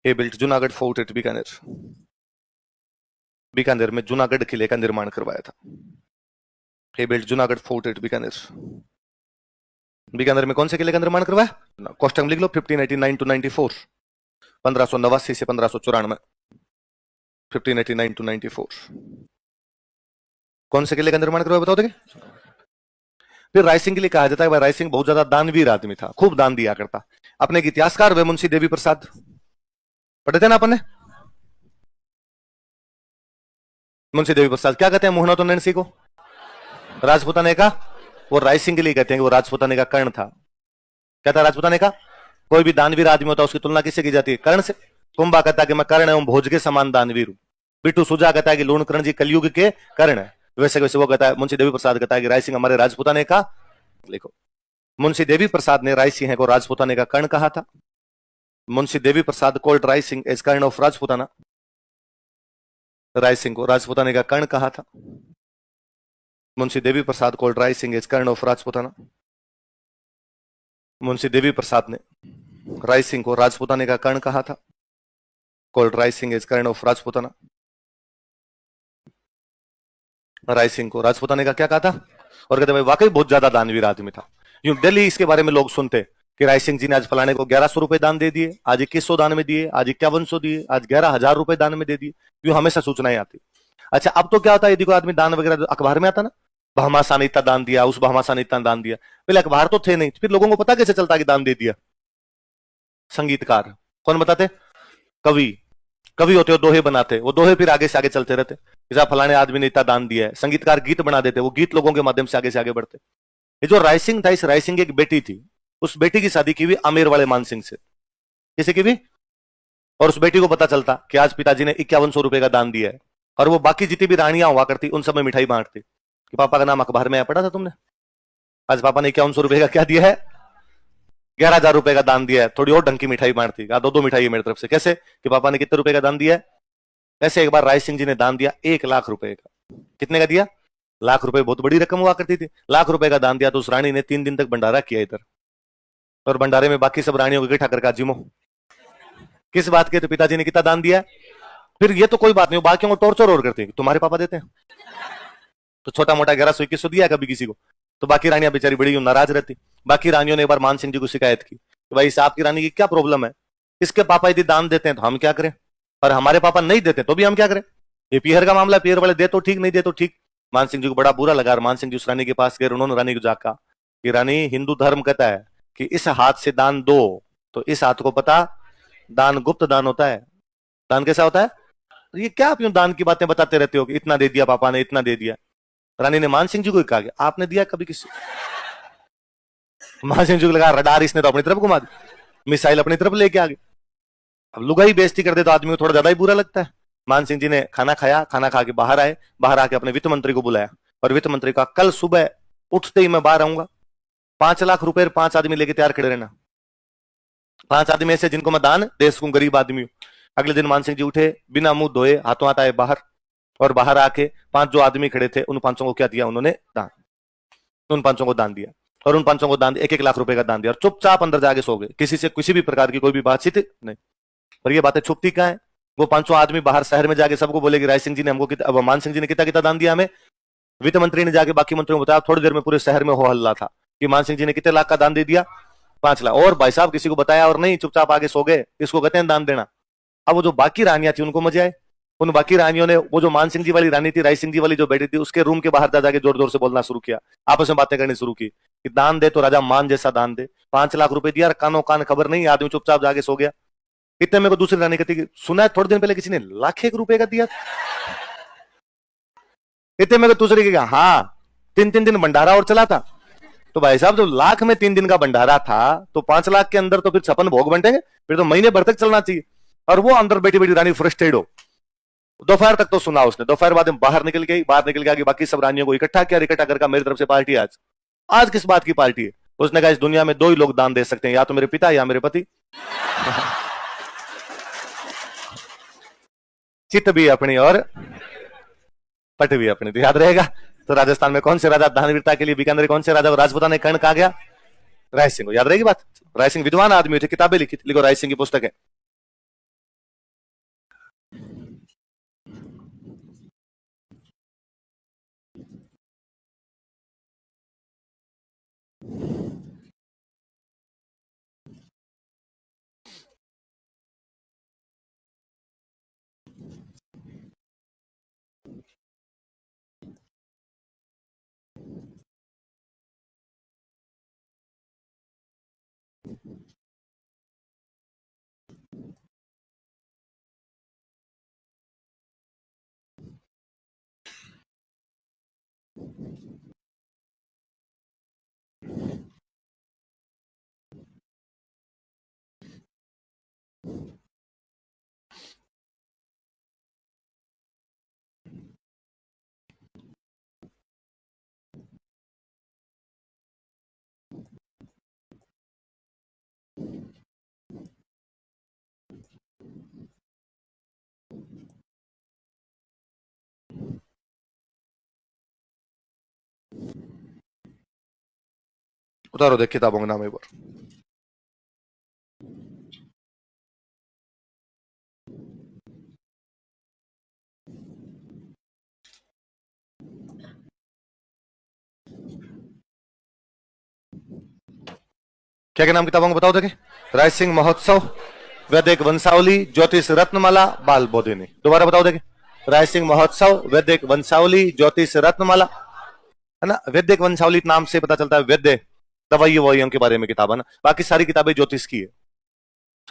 He built Junagarh fort at Bikaner. Bikaner में जूनागढ़ किले का निर्माण करवाया था। He built Junagarh fort at Bikaner. Bikaner में कौन से किले का निर्माण करवाया? कॉस्टम लिख लो, 1589 टू 94। 1589 से 1594। 1589 टू 94। कौन से किले का निर्माण करवाया बताओ? देखिए फिर रायसिंह के लिए कहा जाता है भाई रायसिंह बहुत ज्यादा दानवीर आदमी था, खूब दान दिया करता। अपने एक इतिहासकार वे मुंशी देवी प्रसाद पढ़े थे ना अपन ने? मुंशी देवी प्रसाद क्या कहते हैं मोहना तो नैन्सी को? राजपूताने का। वो रायसिंह के लिए कहते हैं कि वो राजपूताने का कर्ण था। क्या था राजपूताने का? कोई भी दानवीर आदमी होता है उसकी तुलना किससे की जाती है? कर्ण से। कुंभा कहता है कि मैं कर्ण एवं भोज के समान दानवीर हूं। बिट्टू सुजा कहता है कि लूण कर्ण जी कलयुग के कर्ण है। वैसे वैसे वो कहता है, मुंशी देवी प्रसाद कहता है कि राय सिंह हमारे राजपूताने का, लिखो, मुंशी देवी प्रसाद ने राय सिंह को राजपूताने का कर्ण कहा था। Munshi Devi Prasad called Rai Singh as Karna of Rajputana. Rai Singh को राजपूताने का कर्ण कहा था। Munshi Devi Prasad called Rai Singh as Karna of Rajputana. Munshi Devi Prasad ने राय सिंह को राजपूताने का कर्ण कहा था। Called Rai Singh as Karna of Rajputana. Rai Singh को राजपूताने का क्या कहा था? और कहते भाई वाकई बहुत ज्यादा दानवीर आदमी था। यूं डेली इसके बारे में लोग सुनते कि राय सिंह जी ने आज फलाने को 1100 रुपए दान दे दिए, आज 2100 दान में दिए, आज 5100 दिए, आज 11,000 रुपए दान में दे दिए। यूं हमेशा सूचनाएं आती। अच्छा, अब तो क्या होता है, यदि कोई आदमी दान वगैरह अखबार में आता ना, बहमासा ने इतना दान दिया, उस बहमासा ने इतना दान दिया। पहले अखबार तो थे नहीं, फिर लोगों को पता कैसे चलता कि दान दे दिया? संगीतकार कौन बताते? कवि। कवि होते हो दोहे बनाते, वो दोहे फिर आगे से आगे चलते रहते, जैसा फलाने आदमी ने इतना दान दिया है। संगीतकार गीत बना देते, वो गीत लोगों के माध्यम से आगे बढ़ते। ये जो रायसिंह था, इस रायसिंह की एक बेटी थी, उस बेटी की शादी की हुई आमेर वाले मानसिंह से। किसी की भी? और उस बेटी को पता चलता कि आज पिताजी ने 5100 रुपए का दान दिया है। और वो बाकी जितनी भी रानियां हुआ करती उन सब में मिठाई बांटती कि पापा का नाम अखबार में आया पड़ा था तुमने, आज पापा ने 5100 रुपए का क्या दिया है? 11,000 रुपए का दान दिया है। थोड़ी और ढंग की मिठाई बांटती, दो दो मिठाई है मेरी तरफ से। कैसे कि पापा ने कितने रुपए का दान दिया है? ऐसे एक बार राय सिंह जी ने दान दिया 1,00,000 रुपए का। कितने का दिया? लाख रुपए बहुत बड़ी रकम हुआ करती थी। लाख रुपए का दान दिया तो उस रानी ने 3 दिन तक भंडारा किया इधर, और भंडारे में बाकी सब रानियों को इकट्ठा करके जिमो। किस बात के? तो पिताजी ने कितना दान दिया। फिर ये तो कोई बात नहीं, बाकियों को टॉर्चर और करते हैं, तुम्हारे पापा देते हैं तो छोटा मोटा 1100 2100 दिया कभी किसी को, तो बाकी रानियां बेचारी बड़ी नाराज रहती। बाकी रानियों ने एक बार मान सिंह जी को शिकायत की कि भाई साहब की रानी की क्या प्रॉब्लम है, इसके पापा यदि दान देते हैं तो हम क्या करें, और हमारे पापा नहीं देते तो भी हम क्या करें? ये पीहर का मामला, पीहर वाले दे तो ठीक, नहीं दे तो ठीक। मान सिंह जी को बड़ा बुरा लगा, मान सिंह जी उस रानी के पास गए। उन्होंने रानी को जाकर कि रानी, हिंदू धर्म कहता है कि इस हाथ से दान दो, तो इस हाथ को पता, दान गुप्त दान होता है। दान कैसा होता है? ये क्या आप यूं दान की बातें बताते रहते हो कि इतना दे दिया पापा ने, इतना दे दिया। रानी ने मान सिंह जी को कहा कि आपने दिया कभी किसी? मान सिंह जी को लगा रडार इसने तो अपनी तरफ घुमा दी, मिसाइल अपनी तरफ लेके आ गई। अब लुगाई बेइज्जती कर दे तो आदमी को थोड़ा ज्यादा ही बुरा लगता है। मान सिंह जी ने खाना खाया, खाना खा के बाहर आए, बाहर आके अपने वित्त मंत्री को बुलाया और वित्त मंत्री का कल सुबह उठते ही मैं बाहर आऊंगा, 5,00,000 रुपए 5 आदमी लेके तैयार खड़े रहना। 5 आदमी ऐसे जिनको मैं दान दे सकूं, गरीब आदमी हूं। अगले दिन मान सिंह जी उठे, बिना मुंह धोए हाथों हाथ आए बाहर, और बाहर आके 5 जो आदमी खड़े थे उन 500 को क्या दिया उन्होंने? दान। उन 500 को दान दिया, और उन 500 को दान 1-1 लाख रुपए का दान दिया, और चुपचाप अंदर जाके सो गए। किसी से किसी भी प्रकार की कोई भी बातचीत नहीं। और ये बातें छुपती कहां है? वो 500 आदमी बाहर शहर में जाके सबको बोले कि राय सिंह जी ने हमको कितना, मान सिंह जी ने कितना कितना दान दिया हमें। वित्त मंत्री ने जाके बाकी मंत्रियों को बताया, थोड़ी देर में पूरे शहर में हो हल्ला था कि मान सिंह जी ने कितने लाख का दान दे दिया? 5 लाख। और भाई साहब किसी को बताया और नहीं, चुपचाप आगे सो गए। इसको कहते हैं दान देना। अब वो जो बाकी रानियां थी उनको मजे आए। उन बाकी रानियों ने वो जो मान सिंह जी वाली रानी थी, राय सिंह जी वाली जो बेटी थी, उसके रूम के बाहर जा जाके जोर जोर से बोलना शुरू किया, आपस में बातें करनी शुरू की कि दान दे तो राजा मान जैसा दान दे। 5 लाख रुपए दिया, कानों कान खबर नहीं, आदमी चुपचाप जाके सो गया। इतने में को दूसरी रानी कहती कि सुना है थोड़े दिन पहले किसी ने 1,00,000 का दिया। इतने में को दूसरी कहा हाँ, 3-3 दिन भंडारा और चला था। तो भाई साहब जब लाख में 3 दिन का भंडारा था तो 5 लाख के अंदर तो फिर 56 भोग बंटेंगे, फिर तो महीने भर तक चलना चाहिए। और वो अंदर बैठी बैठी रानी फ्रस्ट्रेट हो। दोपहर तक तो सुना उसने, दोपहर बाद में बाहर निकल गई, बाहर निकल गया कि बाकी सब रानियों को इकट्ठा किया, इकट्ठा करके मेरी तरफ से पार्टी आज। आज किस बात की पार्टी है? उसने कहा इस दुनिया में 2 ही लोग दान दे सकते हैं, या तो मेरे पिता या मेरे पति। चित भी अपनी और पट भी अपनी, तो याद रहेगा। तो राजस्थान में कौन से राजा दानवीरता के लिए बीकानेर कौन से राजा को राजपूताना ने कर्ण कहा गया? राय सिंह को। याद रहेगी बात। राय सिंह विद्वान आदमी थे, किताबें लिखी थी, लिखो राय सिंह की पुस्तक है। उतारो देख किताबों के नाम एक बार। क्या क्या नाम किताबों को बताओ देखे। राय सिंह महोत्सव, वैदिक वंशावली, ज्योतिष रत्नमाला, बाल बोधिनी। दोबारा बताओ देखे। राय सिंह महोत्सव, वैदिक वंशावली, ज्योतिष रत्नमाला, है ना। वैदिक वंशावली नाम से पता चलता है वैद्य दवाइयों ववाइयों के बारे में किताब है ना। बाकी सारी किताबें ज्योतिष की है।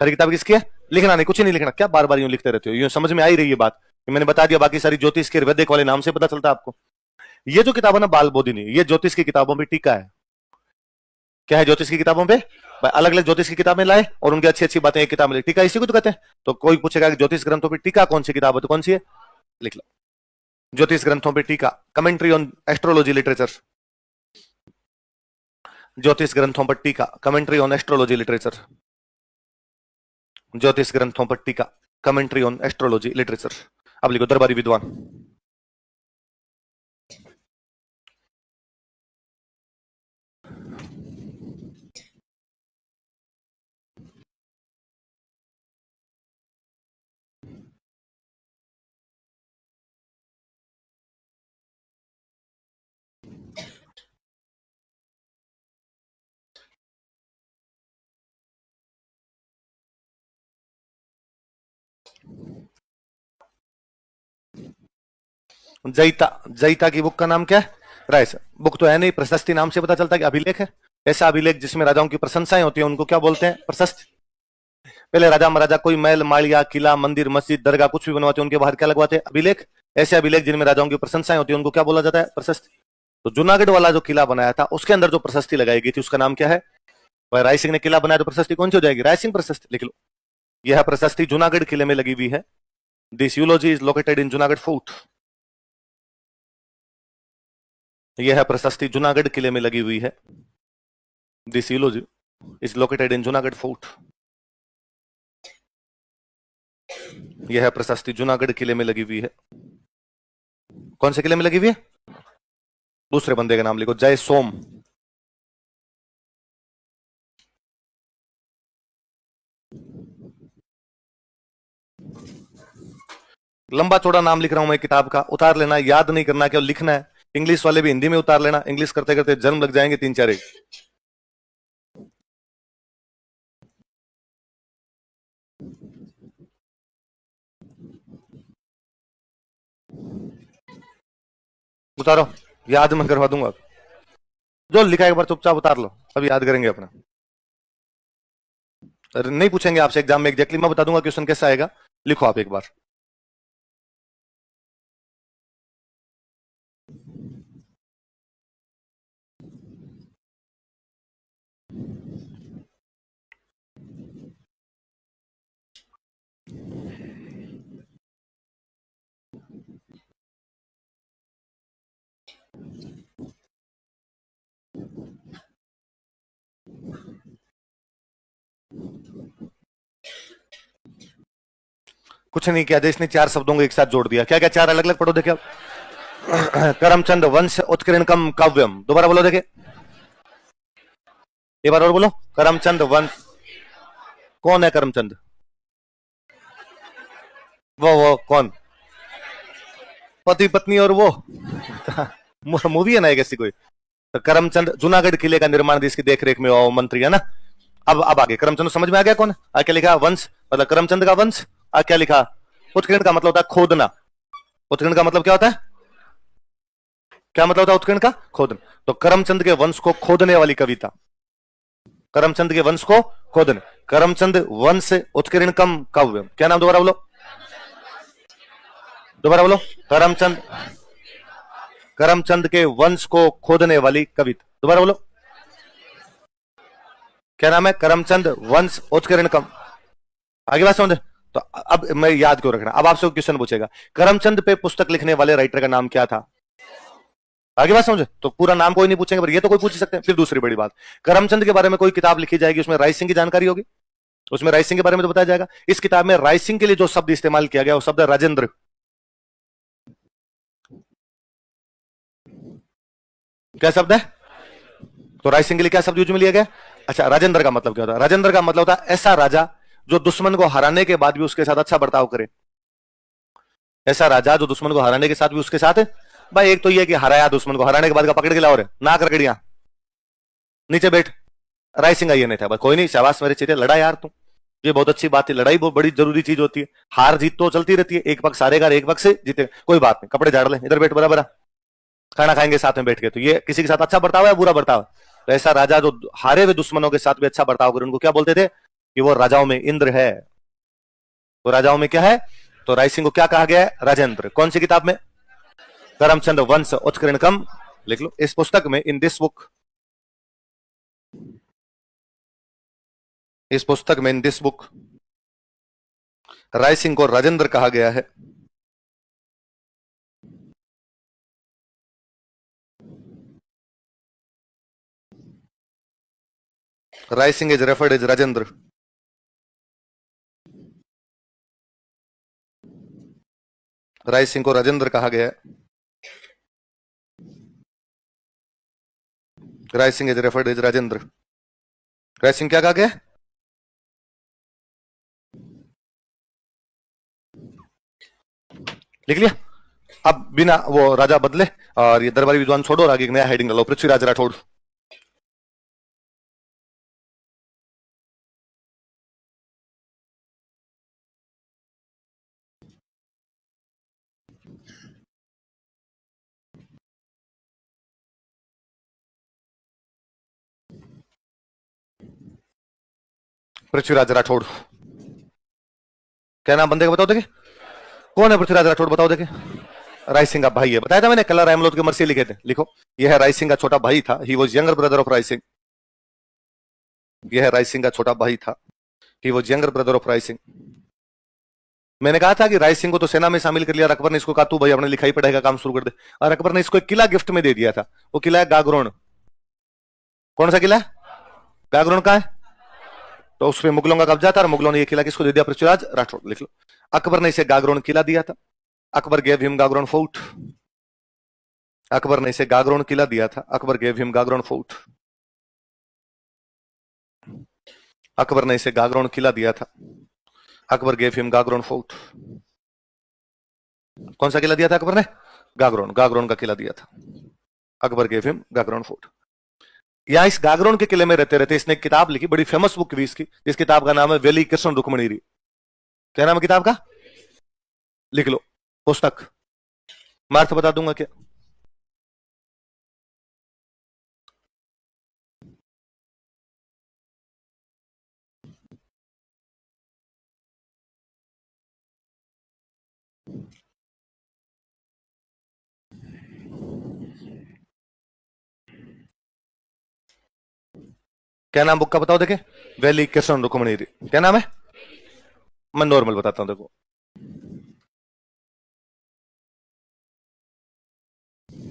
सारी किताबें किसकी है? लिखना नहीं, कुछ नहीं लिखना। क्या बार बार यूं लिखते रहते हो? यूं समझ में आ ही रही है बात कि मैंने बता दिया। बाकी सारी ज्योतिष के वैदिक वाले नाम से पता चलता है आपको। ये जो किताब है ना बाल बोधिनी, ये ज्योतिष की किताबों में टीका है। क्या है ज्योतिष की किताबों पे? अलग अलग ज्योतिष की किताबें लाए और उनकी अच्छी अच्छी बातें एक किताब में लिखी। टीका इसी को तो कहते हैं। तो कोई पूछेगा कि ज्योतिष ग्रंथों पर टीका कौन सी किताब है, तो कौन सी है? लिख लो, ज्योतिष ग्रंथों पर टीका, कमेंट्री ऑन एस्ट्रोलॉजी लिटरेचर। ज्योतिष ग्रंथों पर टीका, कमेंट्री ऑन एस्ट्रोलॉजी लिटरेचर। ज्योतिष ग्रंथों पर टीका, कमेंट्री ऑन एस्ट्रोलॉजी लिटरेचर। अब लिखो दरबारी विद्वान। जयिता, जयिता की बुक का नाम क्या है? राय सर। बुक तो है नहीं, प्रशस्ति नाम से पता चलता है कि अभिलेख है। ऐसा अभिलेख जिसमें राजाओं की प्रशंसाएं होती है उनको क्या बोलते हैं? प्रशस्ति। पहले राजा महाराजा कोई महल माड़िया किला मंदिर मस्जिद दरगाह कुछ भी बनवाते हैं उनके बाहर क्या लगवाते हैं? अभिलेख। ऐसे अभिलेख जिनमें राजाओं की प्रशंसाएं होती है उनको क्या बोला जाता है? प्रशस्ति। तो जूनागढ़ वाला जो किला बनाया था उसके अंदर जो प्रशस्ति लगाई गई थी उसका नाम क्या है? भाई राय सिंह ने किला बनाया तो प्रशस्ति कौन सी हो जाएगी? राय सिंह प्रशस्ति। लिख लो, यह प्रशस्ति जूनागढ़ किले में लगी हुई है। This eulogy is located in Junagarh fort. यह प्रशस्ति जूनागढ़ किले में लगी हुई है। This eulogy is located in Junagarh fort. यह प्रशस्ति जूनागढ़ किले में लगी हुई है। कौन से किले में लगी हुई है? दूसरे बंदे का नाम लिखो, जय सोम। लंबा चौड़ा नाम लिख रहा हूं मैं किताब का, उतार लेना, याद नहीं करना, केवल लिखना है। इंग्लिश वाले भी हिंदी में उतार लेना, इंग्लिश करते करते जन्म लग जाएंगे 3-4 एक। उतारो, याद मैं करवा दूंगा। जो लिखा है एक बार चुपचाप उतार लो, अब याद करेंगे अपना। नहीं पूछेंगे आपसे एग्जाम में एग्जैक्टली, मैं बता दूंगा क्वेश्चन कैसा आएगा। लिखो आप एक बार। कुछ नहीं किया, देश ने 4 शब्दों को एक साथ जोड़ दिया। क्या क्या 4 अलग अलग पढ़ो देखे। करमचंद वंश उत्कीर्णकम काव्यम। दोबारा बोलो देखे, एक बार और बोलो। करमचंद वंश। कौन है करमचंद? वो कौन? पति पत्नी और वो मूवी है ना एक ऐसी कोई। तो करमचंद जूनागढ़ किले का निर्माण देश की देखरेख में हुआ मंत्री है ना। अब आगे करमचंद समझ में आ गया कौन है? आ क्या लिखा? वंश, मतलब करमचंद का वंश। आ क्या लिखा? उत्कीर्ण का मतलब होता है खोदना। उत्कीर्ण का मतलब क्या होता है? क्या मतलब होता है उत्कीर्ण का? खोदना। तो करमचंद के वंश को खोदने वाली कविता। करमचंद के वंश को खोदने, करमचंद वंश उत्कीर्णकम काव्यम। क्या नाम? दोबारा बोलो, दोबारा बोलो। करमचंद, करमचंद के वंश को खोदने वाली कविता। दोबारा बोलो, क्या नाम है? करमचंद वंश उत्कीर्णकम। आगे बात समझे? तो अब मैं याद क्यों रखना, अब आपसे क्वेश्चन पूछेगा करमचंद पे पुस्तक लिखने वाले राइटर का नाम क्या था? आगे बात समझे? तो पूरा नाम कोई नहीं पूछेंगे, पर ये तो कोई पूछ सकते हैं। फिर दूसरी बड़ी बात, करमचंद के बारे में कोई किताब लिखी जाएगी, उसमें राय सिंह की जानकारी होगी, उसमें राय सिंह के बारे में तो बताया जाएगा। इस किताब में राय सिंह के लिए जो शब्द इस्तेमाल किया गया वो शब्द है राजेंद्र। क्या शब्द है? तो राय सिंह के लिए क्या शब्द यूज में लिया गया? अच्छा, राजेंद्र का मतलब क्या होता है? राजेंद्र का मतलब होता है ऐसा राजा जो दुश्मन को हराने के बाद भी उसके साथ अच्छा बर्ताव करे। ऐसा राजा जो दुश्मन को हराने के साथ भी उसके साथ, भाई एक तो ये कि हराया दुश्मन को, हराने के बाद का पकड़ के लाओ रे, नाक रगड़िया, नीचे बैठ। राय सिंह ये नहीं था, कोई नहीं, शाबाश मेरे चेते, लड़ा यार तुम, ये बहुत अच्छी बात है, लड़ाई बहुत बड़ी जरूरी चीज होती है, हार जीत तो चलती रहती है, एक पक्ष हारेगा एक पक्ष से जीते, कोई बात नहीं, कपड़े झाड़ ले, इधर बैठ बराबर, खाना खाएंगे साथ में बैठ के। तो ये किसी के साथ अच्छा बर्ताव है बुरा बर्ताव? तो ऐसा राजा जो हारे हुए दुश्मनों के साथ भी अच्छा बर्ताव करे, उनको क्या बोलते थे? कि वो राजाओं में इंद्र है। तो राजाओं में क्या है? तो राय सिंह को क्या कहा गया है? राजेंद्र। कौन सी किताब में? करमचंद वंश उत्कीर्णकम, लिख लो। इस पुस्तक में, इन दिस बुक, इस पुस्तक में, in this book, Rai Singh को राजेंद्र कहा गया है। Rai Singh is referred as Rajendra. Rai Singh को राजेंद्र कहा गया है। Rai Singh is referred as Rajendra. Rai Singh क्या कहा गया? लिख लिया? अब बिना वो राजा बदले और ये दरबारी विद्वान छोड़ो और आगे एक नया हेडिंग डालो, पृथ्वीराज राठौड़। पृथ्वीराज राठौड़। क्या नाम बंदे का बताओ देखे? कौन है पृथ्वीराज राठौड़? बताओ देखे। राय सिंह का भाई है, बताया था मैंने, कलर अहमलोद के मर्सी लिखे थे, लिखो। यह है राय सिंह का छोटा भाई था, he was younger brother of Rai Singh. यह है राय सिंह का छोटा भाई था, he was younger brother of Rai Singh. मैंने कहा था कि राय सिंह को तो सेना में शामिल कर लिया, अकबर ने इसको कहा तू भाई अपने लिखाई पढ़ाई का काम शुरू कर दे, और अकबर ने इसको एक किला गिफ्ट में दे दिया था। वो किला है गागरोन। कौन सा किला है? गागरोन का है। तो उसमें मुगलों का कब्जा था और मुगलों ने यह किला किसको दे दिया? पृथ्वीराज राठौड़। लिख लो। अकबर ने इसे गागरोन किला दिया था। Akbar gave him Gagron fort. Akbar ने इसे गागरोन किला दिया था। Akbar gave him Gagron fort. Akbar ने इसे गागरोन किला दिया था। Akbar gave him Gagron fort. कौन सा किला दिया था अकबर ने? गागरोन। गागरोन का किला दिया था। Akbar gave him Gagron fort. यहां इस गागरोन के किले में रहते रहते इसने एक किताब लिखी, बड़ी फेमस बुक भी इसकी, जिस किताब का नाम है वेली कृष्ण रुक्मणी। क्या नाम है किताब का? लिख लो। पुस्तक मैं अर्थ बता दूंगा क्या? क्या नाम बुक का बताओ देखे? वेली कृष्ण रुक्मणी। क्या नाम है? मैं नॉर्मल बताता हूं, देखो।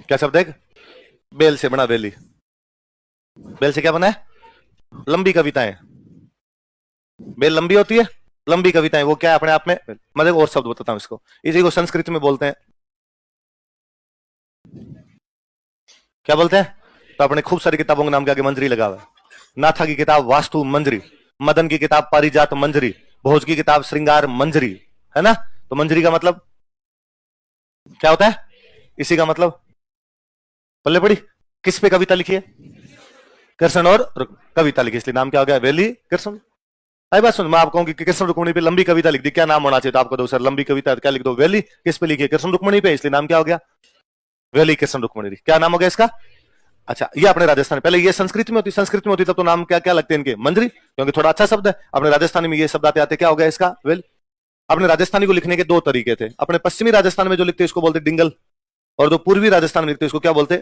क्या शब्द है? बेल से बना वेली। बेल से क्या बना है? लंबी कविताएं। बेल लंबी होती है, लंबी कविताएं, वो क्या है अपने आप में? मैं देखो और शब्द बताता हूं इसको, इसी को संस्कृत में बोलते हैं, क्या बोलते हैं? तो अपने खूब सारी किताबों के नाम के आगे मंजरी लगा हुआ है। नाथा की किताब वास्तु मंजरी, मदन की किताब पारिजात मंजरी, भोज की किताब श्रृंगार मंजरी, है ना? तो मंजरी का मतलब क्या होता है? इसी का मतलब पल्ले पड़ी। किस पे कविता लिखी है? कृष्ण और कविता लिखी, इसलिए नाम क्या हो गया? वेली कृष्ण। आई बात सुन, मैं आपको कहूँ कि कृष्ण रुक्मणी पे लंबी कविता लिख दी, क्या नाम होना चाहिए? तो आपको दो सर लंबी कविता क्या लिख दो? वेली। किस पे लिखी है? कृष्ण रुक्मणी पे, इसलिए नाम क्या हो गया? वेली कृष्ण रुक्मणी। क्या नाम हो गया इसका? अच्छा, ये अपने राजस्थान, पहले ये संस्कृत में होती, संस्कृत में होती तब तो नाम क्या क्या लगते हैं इनके? मंजरी, क्योंकि थोड़ा अच्छा शब्द है। अपने राजस्थानी में ये शब्द आते आते क्या हो गया इसका? वेल। अपने राजस्थानी को लिखने के दो तरीके थे। अपने पश्चिमी राजस्थान में जो लिखते इसको बोलते डिंगल, और जो पूर्वी राजस्थान में लिखते इसको क्या बोलते?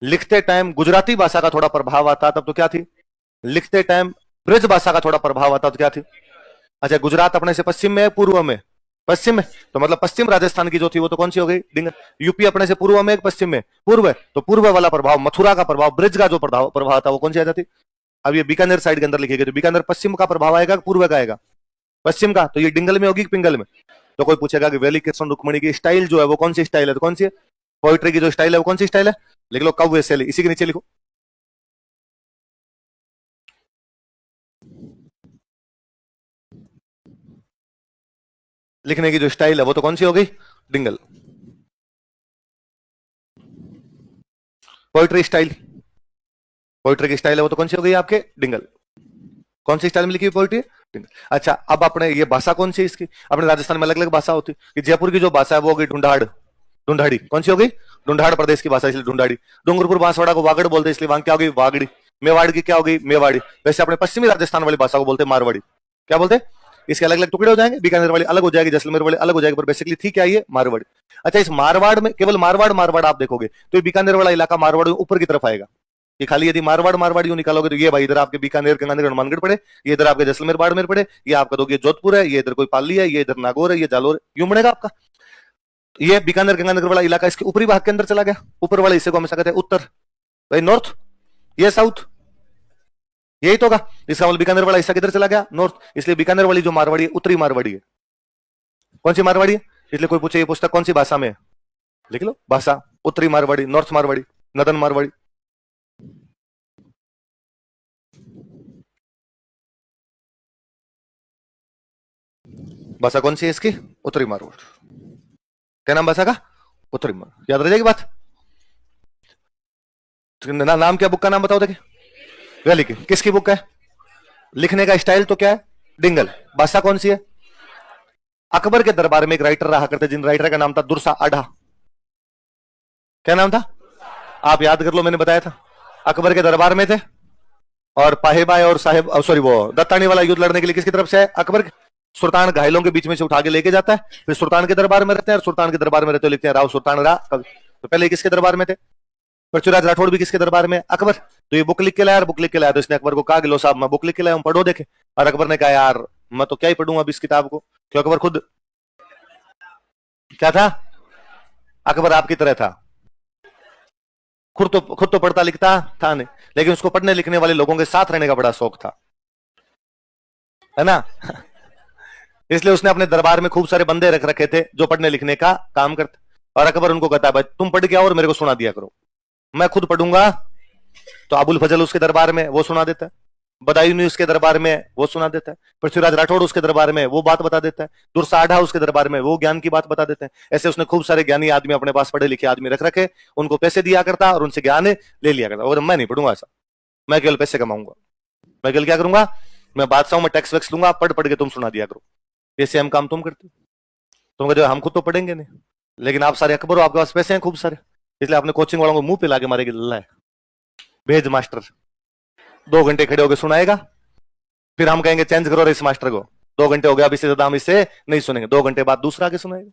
लिखते टाइम गुजराती भाषा का थोड़ा प्रभाव आता तब तो क्या थी? लिखते टाइम ब्रज भाषा का थोड़ा प्रभाव आता तो क्या थी? अच्छा, गुजरात अपने से पश्चिम में है पूर्व में? पश्चिम में, तो मतलब पश्चिम राजस्थान की जो थी वो तो कौन सी हो गई? डिंगल। यूपी अपने से पूर्व में एक पश्चिम में पूर्व है, तो पूर्व वाला प्रभाव, मथुरा का प्रभाव, ब्रिज का जो प्रभाव प्रभाव था वो कौन सी आ जाती? अब ये बीकानेर साइड के अंदर लिखेगी तो बीकानेर पश्चिम का प्रभाव आएगा, पूर्व का आएगा? पश्चिम का, तो ये डिंगल में होगी कि पिंगल में? तो कोई पूछेगा कि वैली कृष्ण रुक्मणी की स्टाइल जो है वो कौन सी स्टाइल है, तो कौन सी है? पोइट्री की जो स्टाइल है वो कौन सी स्टाइल है? लिख लो कव्य शैली, इसी के नीचे लिखो। लिखने की जो स्टाइल है वो तो कौन सी हो गई? डिंगल। पोइट्री स्टाइल, पोइट्री की स्टाइल है वो तो कौन सी हो गई आपके? डिंगल। कौन सी स्टाइल में लिखी हुई पोइट्री? डिंगल। अच्छा, अब अपने ये भाषा कौन सी इसकी? अपने राजस्थान में अलग अलग भाषा होती है, कि जयपुर की जो भाषा है वो होगी ढूंढाड़, ढूंढाड़ी। कौन सी हो गई? ढूंढाड़ प्रदेश की भाषा, इसलिए ढूंढाड़ी। डूंगरपुर बांसवाड़ा को वागड़ बोलते हैं, इसलिए वहां क्या हो गई? वागड़ी। मेवाड़ की क्या हो गई? मेवाड़ी। वैसे अपने पश्चिमी राजस्थान वाली भाषा को बोलते हैं मारवाड़ी। क्या बोलते हैं? इसके अलग अलग टुकड़े हो जाएंगे, बीकानेर वाली अलग हो जाएगी, जैसलमेर वाली अलग हो जाएगी, पर बेसिकली थी क्या ये? मारवाड़ी। अच्छा, इस मारवाड़ में केवल मारवाड़ मारवाड़ आप देखोगे तो ये बीकानेर वाला इलाका मारवाड़ ऊपर की तरफ आएगा। ये खाली यदि मारवाड़ मारवाड़ यूं निकालोगे तो ये भाई इधर आपके बीकानेर गंगानगर हनुमानगढ़ पड़े, ये इधर आपके जैसलमेर बाड़मेर पड़े, ये आपका दोगे जोधपुर है, ये इधर कोई पाली है, ये इधर नागौर है, ये जालोर है, यूं बनेगा आपका। ये बीकानेर गंगानगर वाला इलाका इसके ऊपरी भाग के अंदर चला गया, ऊपर वाले हिस्से को हमेशा कहते हैं उत्तर, भाई नॉर्थ, ये साउथ, यही तो होगा। इसका मतलब बीकानेर वाला हिस्सा किधर चला गया? नॉर्थ। इसलिए बीकानेर वाली जो मारवाड़ी है उत्तरी मारवाड़ी है। कौन सी मारवाड़ी है? इसलिए कोई पूछे ये पुस्तक कौन सी भाषा में है, लिख लो भाषा, उत्तरी मारवाड़ी, नॉर्थ मारवाड़ी, नदन मारवाड़ी। भाषा कौन सी है इसकी? उत्तरी मारवाड़। क्या नाम भाषा का? उत्तरी मारवाड़। याद रह जाएगी बात। नाम क्या बुक का नाम बताओ देखिए? वैली की। किसकी बुक है? लिखने का स्टाइल तो क्या है? डिंगल। भाषा कौन सी है? अकबर के दरबार में एक राइटर रहा करते, जिन राइटर का नाम था दुर्सा आढ़ा। क्या नाम था? आप याद कर लो, मैंने बताया था। अकबर के दरबार में थे और पाहेबाई और साहेब, सॉरी वो दत्तानी वाला युद्ध लड़ने के लिए किसकी तरफ से है? अकबर के। सुल्तान घायलों के बीच में से उठा के लेके जाता है, फिर सुल्तान के दरबार में रहते हैं, और सुल्तान के दरबार में रहते लिखते हैं राव सुल्तान रा। तो पहले किसके दरबार में थे? पृथ्वीराज राठौड़ भी किसके दरबार में? अकबर। तो ये बुक लिख के लाया, बुक लिख के लाया, तो इसने अकबर को कहा कि लो साहब मैं बुक लिख के लाया हूं, पढ़ो देखे। और अकबर ने कहा यार मैं तो क्या ही पढ़ूंगा अब इस किताब को, क्यों अकबर खुद क्या था? अकबर आपकी तरह था, खुद तो पढ़ता लिखता था नहीं, लेकिन उसको पढ़ने लिखने वाले लोगों के साथ रहने का बड़ा शौक था, है ना? इसलिए उसने अपने दरबार में खूब सारे बंदे रख रखे थे जो पढ़ने लिखने का काम करते, और अकबर उनको कहता है भाई तुम पढ़ के आओ और मेरे को सुना दिया करो, मैं खुद पढ़ूंगा। तो अबुल फजल उसके दरबार में वो सुना देता है, बदायूनी उसके दरबार में वो सुना देता है, पृथ्वीराज राठौड़ उसके दरबार में वो बात बता देता है, दुर्साढ़ा उसके दरबार में वो ज्ञान की बात बता देते हैं। ऐसे उसने खूब सारे ज्ञानी आदमी अपने पास, पढ़े लिखे आदमी रख रखे, उनको पैसे दिया करता और उनसे ज्ञान ले लिया करता। और मैं नहीं पढ़ूंगा ऐसा, मैं केवल पैसे कमाऊंगा, मैं केवल क्या करूंगा, मैं बादशाह हूं, मैं टैक्स वैक्स लूंगा, पढ़ पढ़ के तुम सुना दिया करो, ये सेम काम तुम करते हो। तुम कहते हो हम खुद तो पढ़ेंगे नहीं, लेकिन आप सारे अकबर हो, आपके पास पैसे हैं खूब सारे, इसलिए आपने कोचिंग वालों को मुंह पे लाके मारेगी, लल्ला है भेज मास्टर 2 घंटे खड़े होकर सुनाएगा, फिर हम कहेंगे चेंज करो इस मास्टर को, 2 घंटे हो गया, अब इससे ज्यादा हम इससे नहीं सुनेंगे, 2 घंटे बाद दूसरा आगे सुनाएगा,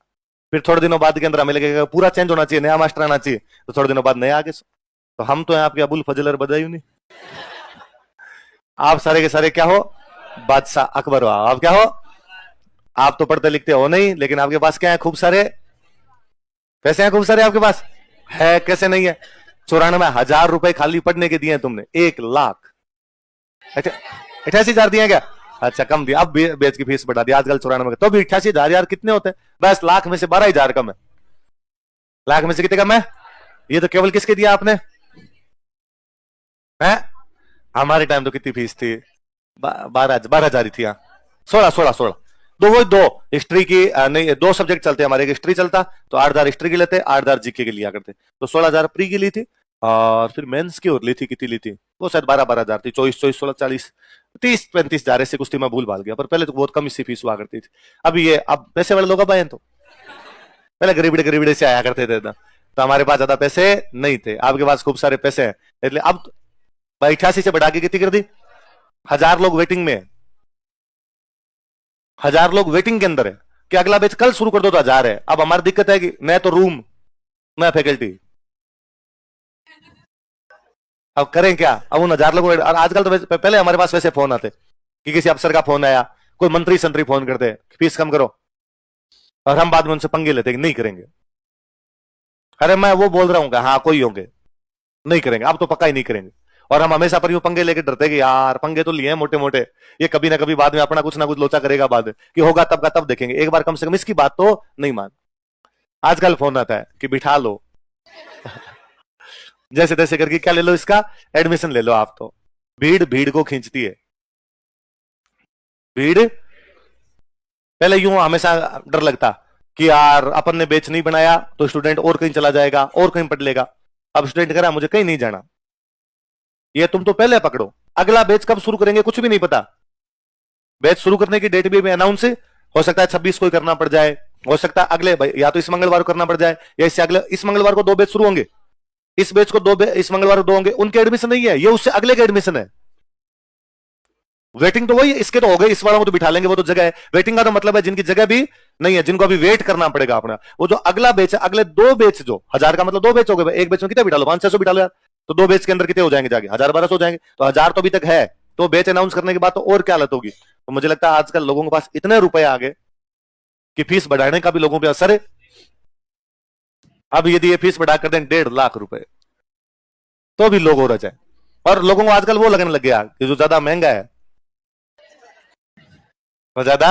फिर थोड़े दिनों बाद के अंदर हमें लगेगा पूरा चेंज होना चाहिए, नया मास्टर आना चाहिए, तो थोड़े दिनों बाद नया आगे तो हम तो हैं आपके अबुल फजल और बदायूं नहीं, आप सारे के सारे क्या हो? बादशाह अकबर हो आप, क्या हो? आप तो पढ़ते लिखते हो नहीं, लेकिन आपके पास क्या है? खूब सारे पैसे हैं, खूब सारे आपके पास है, कैसे नहीं है? 94,000 रुपए खाली पढ़ने के दिए तुमने, 1 लाख 88,000 दिए क्या? अच्छा कम दिया, अब बेच की फीस बढ़ा दी, आजकल 94 तो भी 88,000 यार कितने होते हैं? बस लाख में से 12,000 कम है, लाख में से कितने कम है? ये तो केवल किसके दिया आपने? है हमारे टाइम तो कितनी फीस थी? 12,000 ही थी, हाँ 16 दो, वो दो हिस्ट्री की नहीं, 2 सब्जेक्ट चलते हमारे, हिस्ट्री चलता तो 8,000 हिस्ट्री की लेते, 8,000 जीके के लिया करते, तो 16,000 प्री की ली थी, और फिर मेंस की और ली थी, कितनी ली थी वो? शायद 12,000 थी, 24 16 40 30 35,000 ऐसी कुछ थी, मैं भूल भाल गया, पर पहले तो बहुत कम इसी फीस हुआ करती थी। अब ये अब पैसे वाले लोग अब आए, तो पहले गरीबड़े से आया करते थे, तो हमारे पास ज्यादा पैसे नहीं थे, आपके पास खूब सारे पैसे हैं, इसलिए अब 88 से बढ़ा के कितनी कर दी? 1,000 लोग वेटिंग में, 1,000 लोग वेटिंग के अंदर है कि अगला बैच कल शुरू कर दो तो 1,000 है। अब हमारी दिक्कत है कि न तो रूम न फैकल्टी, अब करें क्या? अब उन 1,000 लोगों, और आजकल तो पहले हमारे पास वैसे फोन आते कि किसी अफसर का फोन आया, कोई मंत्री संतरी फोन करते हैं फीस कम करो, और हम बाद में उनसे पंगे लेते हैं कि नहीं करेंगे। अरे मैं वो बोल रहा हूँ हाँ कोई होंगे, नहीं करेंगे, अब तो पक्का ही नहीं करेंगे। और हम हमेशा पर यूं पंगे लेके डरते कि यार पंगे तो लिए हैं मोटे मोटे, ये कभी ना कभी बाद में अपना कुछ ना कुछ लोचा करेगा, बाद में कि होगा तब का तब देखेंगे, एक बार कम से कम इसकी बात तो नहीं मान। आजकल फोन आता है कि बिठा लो जैसे तैसे करके क्या ले लो, इसका एडमिशन ले लो आप। तो भीड़ भीड़ को खींचती है। भीड़ पहले यूं हमेशा डर लगता कि यार अपन ने बेच नहीं बनाया तो स्टूडेंट और कहीं चला जाएगा और कहीं पढ़ लेगा। अब स्टूडेंट कह रहा मुझे कहीं नहीं जाना, ये तुम तो पहले पकड़ो, अगला बैच कब शुरू करेंगे कुछ भी नहीं पता। बैच शुरू करने की डेट भी अनाउंस हो सकता है 26 को ही करना पड़ जाए, हो सकता है अगले या तो इस मंगलवार को करना पड़ जाए, या इससे अगले इस मंगलवार को 2 बैच शुरू होंगे, इस बैच को 2 इस मंगलवार को 2 होंगे, उनके एडमिशन नहीं है, ये उससे अगले के एडमिशन है। वेटिंग तो वही है, इसके तो हो गए, इस वालों को तो बिठा लेंगे, वो तो जगह है। वेटिंग का तो मतलब है जिनकी जगह भी नहीं है, जिनको अभी वेट करना पड़ेगा अपना, वो जो अगला बैच है, अगले 2 बैच जो 1000 का मतलब 2 बैच हो गए, एक बैच में कितने बिठा लो 500-600 बिठा लो यार, तो 2 बैच के अंदर कितने हो जाएंगे जाके 1000-1200 हो जाएंगे, तो 1000 तो अभी तक है, तो बैच अनाउंस करने के बाद तो और क्या हालत होगी। तो मुझे लगता है आजकल लोगों के पास इतने रुपए आ गए कि फीस बढ़ाने का भी लोगों पर असर है। अब यदि ये फीस बढ़ा कर दें 1.5 लाख रुपए तो भी लोग हो जाए, और लोगों को आजकल वो लगने लग गया कि जो ज्यादा महंगा है तो ज्यादा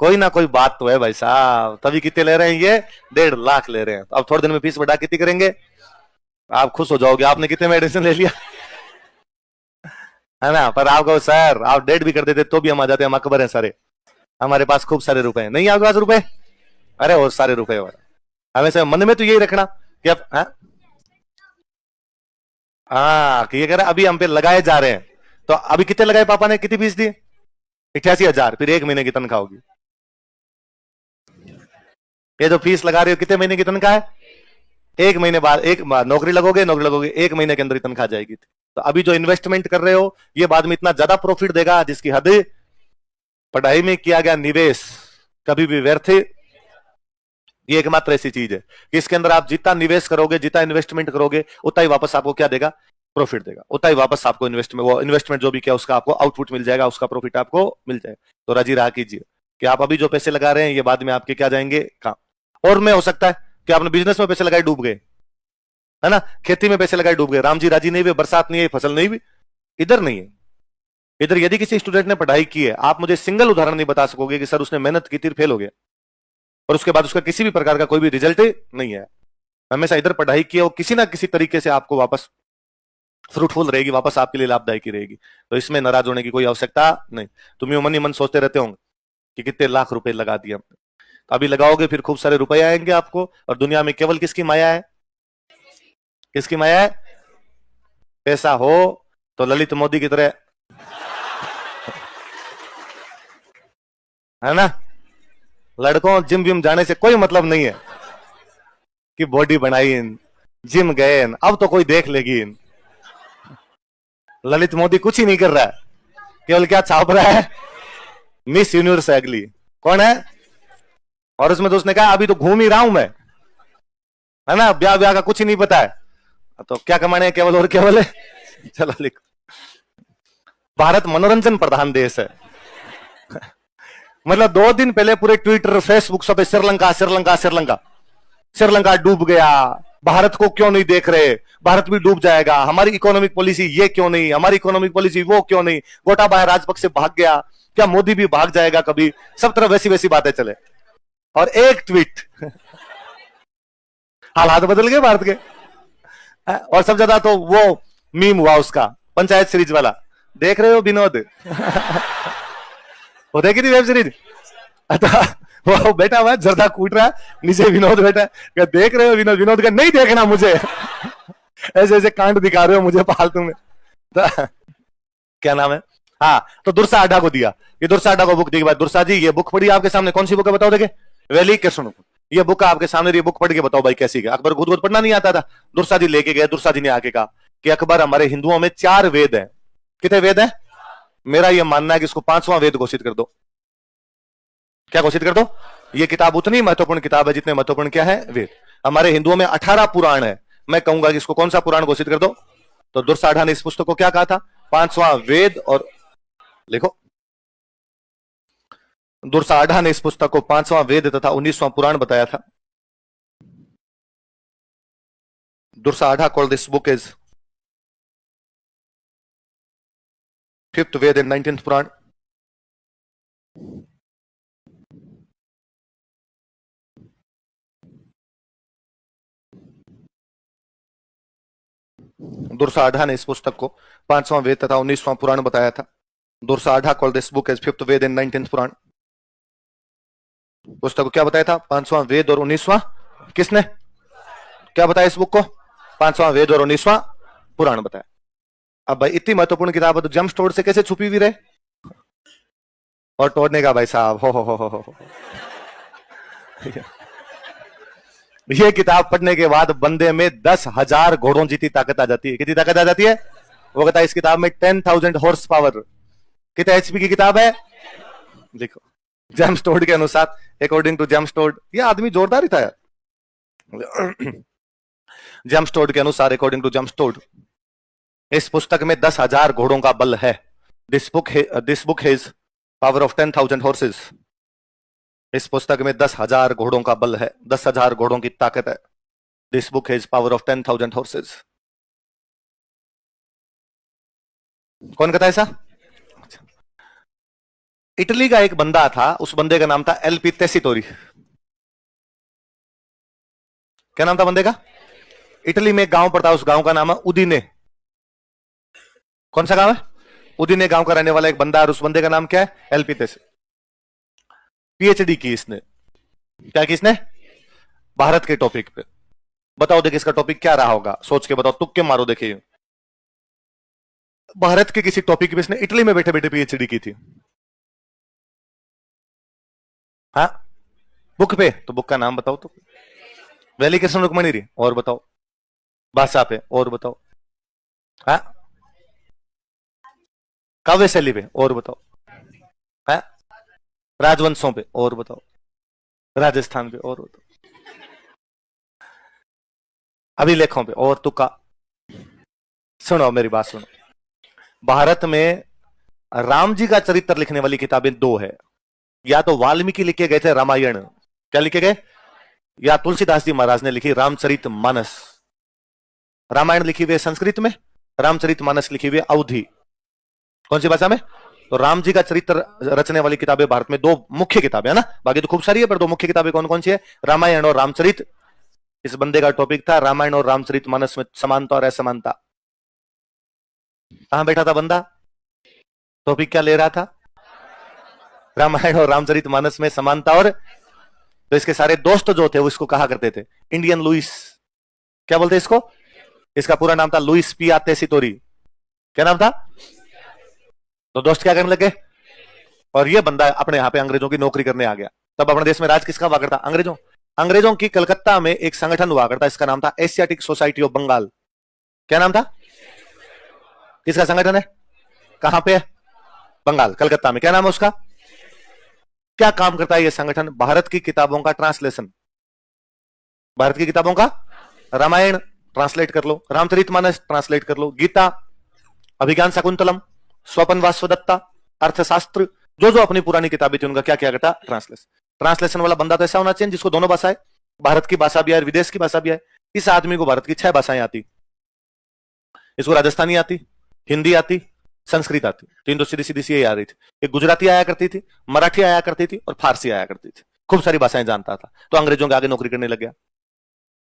कोई ना कोई बात तो है भाई साहब, तभी कितने ले रहे हैं ये 1.5 लाख ले रहे हैं। अब थोड़े दिन में फीस बढ़ा कितनी करेंगे, आप खुश हो जाओगे आपने कितने में एडमिशन ले लिया है ना। पर आपको सर आप 1.5 भी कर देते तो भी हम आ जाते हैं, हम अकबर हैं सारे, हमारे पास खूब सारे रुपए हैं, नहीं आपके पास रुपए, अरे और सारे रुपए हमें मन में तो यही रखना कि अब हाँ कि ये कह रहा अभी हम पे लगाए जा रहे हैं, तो अभी कितने लगाए पापा ने, कितनी फीस दी 88,000, फिर 1 महीने की तनख्वाह होगी। ये जो फीस लगा रहे हो कितने महीने की तनख्वाह है, 1 महीने बाद, एक नौकरी लगोगे 1 महीने के अंदर ही तनख्वाह जाएगी। तो अभी जो इन्वेस्टमेंट कर रहे हो ये बाद में इतना ज्यादा प्रॉफिट देगा जिसकी हद। पढ़ाई में किया गया निवेश कभी भी व्यर्थ, ये एकमात्र ऐसी चीज है कि इसके अंदर आप जितना निवेश करोगे, जितना इन्वेस्टमेंट करोगे, उतना ही वापस आपको क्या देगा, प्रॉफिट देगा, उतना ही वापस आपको इन्वेस्टमेंट जो भी किया उसका आपको आउटपुट मिल जाएगा, उसका प्रॉफिट आपको मिल जाएगा। तो राजी रहा कीजिए कि आप अभी जो पैसे लगा रहे हैं ये बाद में आपके क्या जाएंगे, काम। और में हो सकता है कि आपने बिजनेस में पैसे लगाए डूब गए, है ना, खेती में पैसे लगाए डूब गए, राम जी राजी नहीं हुए, बरसात नहीं है, फसल नहीं हुई, इधर नहीं है। इधर यदि किसी स्टूडेंट ने पढ़ाई की है, आप मुझे सिंगल उदाहरण नहीं बता सकोगे कि सर उसने मेहनत की थी फेल हो गया और उसके बाद उसका किसी भी प्रकार का कोई भी रिजल्ट नहीं है। हमेशा इधर पढ़ाई की है वो किसी ना किसी तरीके से आपको वापस फ्रूटफुल रहेगी, वापस आपके लिए लाभदायक रहेगी। तो इसमें नाराज होने की कोई आवश्यकता नहीं। तुम मन ही मन सोचते रहते होंगे कि कितने लाख रुपए लगा दिए हमने, तो अभी लगाओगे फिर खूब सारे रुपए आएंगे आपको, और दुनिया में केवल किसकी माया है, किसकी माया है, पैसा हो तो ललित मोदी की तरह, है ना। लड़कों जिम विम जाने से कोई मतलब नहीं है कि बॉडी बनाई जिम गए, अब तो कोई देख लेगी। ललित मोदी कुछ ही नहीं कर रहा है, केवल क्या छाप रहा है, मिस यूनिवर्स है अगली, कौन है, और उसमें तो उसने कहा अभी तो घूम ही रहा हूं मैं, है ना, ब्याह ब्याह का कुछ ही नहीं पता है, तो क्या कमाने हैं केवल और केवल है। चलो लिख, भारत मनोरंजन प्रधान देश है। मतलब 2 दिन पहले पूरे ट्विटर फेसबुक सब श्रीलंका श्रीलंका श्रीलंका, श्रीलंका डूब गया, भारत को क्यों नहीं देख रहे, भारत भी डूब जाएगा, हमारी इकोनॉमिक पॉलिसी ये क्यों नहीं, हमारी इकोनॉमिक पॉलिसी वो क्यों नहीं, गोटाबाया राजपक्षे भाग गया, क्या मोदी भी भाग जाएगा कभी, सब तरफ वैसी वैसी बातें चले। और एक ट्वीट हालात बदल गए भारत के। और सब ज्यादा तो वो मीम हुआ उसका पंचायत सीरीज वाला, देख रहे हो विनोद वो देखी थी वेब सीरीज, वो बैठा हुआ जर्दा कूट रहा है, नीचे विनोद बैठा है, देख रहे हो विनोद, विनोद का नहीं देखना मुझे ऐसे ऐसे कांड दिखा रहे हो मुझे फालतू में। तो, क्या नाम है, हाँ, तो दुर्सा अड्डा को दिया, ये दुर्सा अड्डा को बुक दी, दुर्सा जी ये बुक पढ़ी आपके सामने, कौन सी बुक है बताओ, देखे वैली कृष्ण, ये बुक आपके सामने, ये बुक पढ़ के बताओ भाई कैसी है। अकबर खुद पढ़ना नहीं आता था, दुर्सा जी लेके गए, दुर्सा जी ने आके कहा कि अकबर हमारे हिंदुओं में 4 वेद हैं, कितने वेद हैं, मेरा यह मानना है कि इसको 5वां वेद घोषित कर दो। क्या घोषित कर दो, ये किताब उतनी महत्वपूर्ण किताब है जितने महत्वपूर्ण क्या है वेद। हमारे हिंदुओं में 18 पुराण है, मैं कहूंगा कि इसको कौन सा पुराण घोषित कर दो। तो दुर्साढ़ा ने इस पुस्तक को क्या कहा था, 5वां वेद, और लिखो दुर्साढ़ा ने इस पुस्तक को 5वां वेद तथा 19वां पुराण बताया था। Dursa Adha called this book is 5th Veda and 19th Purana. Dursa Adha ने इस पुस्तक को 5वां वेद तथा 19वां पुराण बताया था। Dursa Adha called this book as 5th Veda and 19th Purana. पुस्तक को क्या बताया था? 5वां वेद और 19वां। किसने क्या बताया इस बुक को? 5वां वेद और 19वां पुराण बताया। अब भाई इतनी महत्वपूर्ण किताब है तो जेम्स टोड से कैसे छुपी हुई रहे? और टोड ने कहा भाई साहब हो। ये किताब पढ़ने के बाद बंदे में 10,000 घोड़ों जीती ताकत आ जाती है। कितनी ताकत आ जाती है? वो कहता है इस किताब में 10,000 हॉर्स पावर। कितना एचपी की किताब है? देखो जेम्स टोड के अनुसार, अकॉर्डिंग टू जेम्स टोड, ये आदमी जोरदार ही था यार। जेम्स टोड के अनुसार, अकॉर्डिंग टू जेम्स टोड, इस पुस्तक में 10,000 घोड़ों का बल है। This book has power of 10,000 horses. इस पुस्तक में 10,000 घोड़ों का बल है, 10,000 घोड़ों की ताकत है। This book has power of 10,000 horses. कौन कहता है ऐसा? इटली का एक बंदा था, उस बंदे का नाम था एलपी टेसीटोरी। क्या नाम था बंदे का? इटली में एक गांव पड़ता है, उस गांव का नाम है उदीने। कौन सा गांव है? उदीने गांव का रहने वाला एक बंदा, और उस बंदे का नाम क्या है? एलपी टेसी। पीएचडी की इसने। क्या की इसने? भारत के टॉपिक पे। बताओ देखिए इसका टॉपिक क्या रहा होगा, सोच के बताओ, तुक्के मारो। देखिए भारत के किसी टॉपिक पे इसने इटली में बैठे बैठे पीएचडी की थी। हाँ, बुक पे। तो बुक का नाम बताओ तो। वैली कृष्ण रुक्मणी री। और बताओ भाषा पे। और बताओ हाँ, काव्य शैली पे। और बताओ हाँ, राजवंशों पे। और बताओ राजस्थान पे। और बताओ अभिलेखों पे। और तुक्का। सुनो मेरी बात सुनो। भारत में राम जी का चरित्र लिखने वाली किताबें दो है। या तो वाल्मीकि लिखे गए थे रामायण, क्या लिखे गए, या तुलसीदास जी महाराज ने लिखी रामचरित मानस। रामायण लिखी हुई संस्कृत में, रामचरित मानस लिखी हुई अवधि। कौन सी भाषा में? तो राम जी का चरित्र रचने वाली किताबें भारत में दो मुख्य किताबें है ना, बाकी तो खूब सारी है, पर दो मुख्य किताबें कौन कौन सी है? रामायण और रामचरित। इस बंदे का टॉपिक था रामायण और रामचरित मानस में समानता और असमानता। कहां बैठा था बंदा? टॉपिक क्या ले रहा था? रामायण और रामचरित मानस में समानता और। तो इसके सारे दोस्त जो थे वो इसको कहा करते थे इंडियन लुइस। क्या बोलते इसको? इसका पूरा नाम था लुइस पिया टेसीटोरी। क्या नाम था? तो दोस्त क्या करने लगे? और ये बंदा अपने यहां पे अंग्रेजों की नौकरी करने आ गया। तब अपने देश में राज किसका हुआ करता? अंग्रेजों। अंग्रेजों की कलकत्ता में एक संगठन हुआ करता, इसका नाम था एशियाटिक सोसाइटी ऑफ बंगाल। क्या नाम था? किसका संगठन है? कहां पे है? बंगाल, कलकत्ता में। क्या नाम है उसका? क्या काम करता है यह संगठन? भारत की किताबों का ट्रांसलेशन। भारत की किताबों का, रामायण ट्रांसलेट कर लो, रामचरितमानस ट्रांसलेट कर लो, गीता, अभिज्ञान शाकुंतलम, स्वपन वास्वदत्ता, अर्थशास्त्र, जो जो अपनी पुरानी किताबें थी उनका क्या क्या करता? ट्रांसलेशन। ट्रांसलेशन वाला बंदा तो ऐसा होना चाहिए जिसको दोनों भाषाएं, भारत की भाषा भी है, विदेश की भाषा भी है। इस आदमी को भारत की 6 भाषाएं आती। इसको राजस्थानी आती, हिंदी आती, संस्कृत आती। तीन तो सीधी सीधी सी यही आ रही थी। एक गुजराती आया करती थी, मराठी आया करती थी, और फारसी आया करती थी। खूब सारी भाषाएं जानता था, तो अंग्रेजों के आगे नौकरी करने लग गया।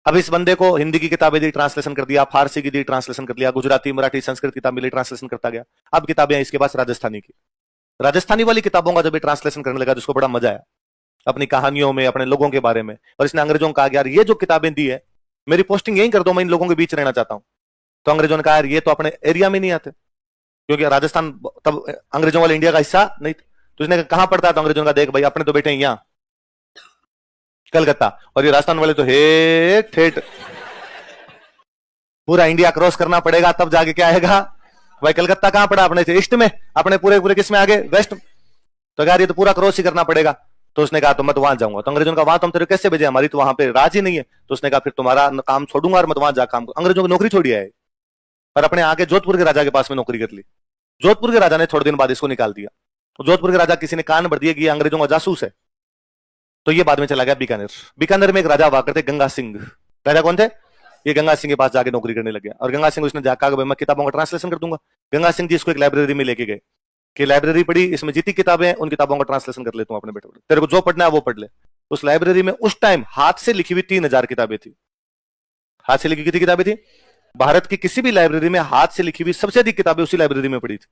अब इस बंदे को हिंदी की किताबें दी, ट्रांसलेशन कर दिया, फारसी की दी, ट्रांसलेशन कर दिया, गुजराती, मराठी, संस्कृत किताब मिली, ट्रांसलेशन करता गया। अब किताबें इसके पास राजस्थानी की। राजस्थानी वाली किताबों का जब ट्रांसलेशन करने लगा, जिसको बड़ा मजा आया अपनी कहानियों में, अपने लोगों के बारे में। और इसने अंग्रेजों को कहा यार ये जो किताबें दी है, मेरी पोस्टिंग यही कर दो, मैं इन लोगों के बीच रहना चाहता हूं। तो अंग्रेजों ने कहा यार ये तो अपने एरिया में नहीं आते, क्योंकि राजस्थान तब अंग्रेजों वाले इंडिया का हिस्सा नहीं था। तो इसने कहां पड़ता है? तो अंग्रेजों का देख भाई अपने तो बैठे हैं यहां कलकत्ता, और ये राजस्थान वाले तो हे ठेठ पूरा इंडिया क्रॉस करना पड़ेगा तब जाके क्या आएगा। भाई कलकत्ता कहां पड़ा? अपने से ईस्ट में, अपने पूरे पूरे किस में आगे? वेस्ट। तो यार ये तो पूरा क्रॉस ही करना पड़ेगा। तो उसने कहा तो मैं तो वहां जाऊंगा। तो अंग्रेजों का वहां तुम तेरे कैसे भेजे? हमारी तो वहां पे राज ही नहीं है। तो उसने कहा फिर तुम्हारा काम छोड़ूंगा और मैं तो वहां जा काम। अंग्रेजों की नौकरी छोड़ी है, पर अपने आगे जोधपुर के राजा के पास में नौकरी कर ली। जोधपुर के राजा ने थोड़े दिन बाद इसको निकाल दिया। जोधपुर के राजा किसी ने कान भर दिए कि ये अंग्रेजों का जासूस है, तो ये बाद में चला गया बीकानेर। बीकानेर में एक राजा हुआ करते गंगा सिंह। राजा कौन थे? ये गंगा सिंह के पास जाके नौकरी करने लग गया, और गंगा सिंह उसने जाकर कहा मैं किताबों का ट्रांसलेशन कर दूंगा। गंगा सिंह जी इसको एक लाइब्रेरी में लेके गए कि लाइब्रेरी पढ़ी, इसमें जितनी किताबें हैं उन किताबों का ट्रांसलेशन कर लेता हूं अपने बेटे, तेरे को जो पढ़ना है वो पढ़ ले। उस लाइब्रेरी में उस टाइम हाथ से लिखी हुई 3000 किताबें थी। हाथ से लिखी कितनी किताबें थी? भारत की किसी भी लाइब्रेरी में हाथ से लिखी हुई सबसे अधिक किताबें उसी लाइब्रेरी में पढ़ी थी।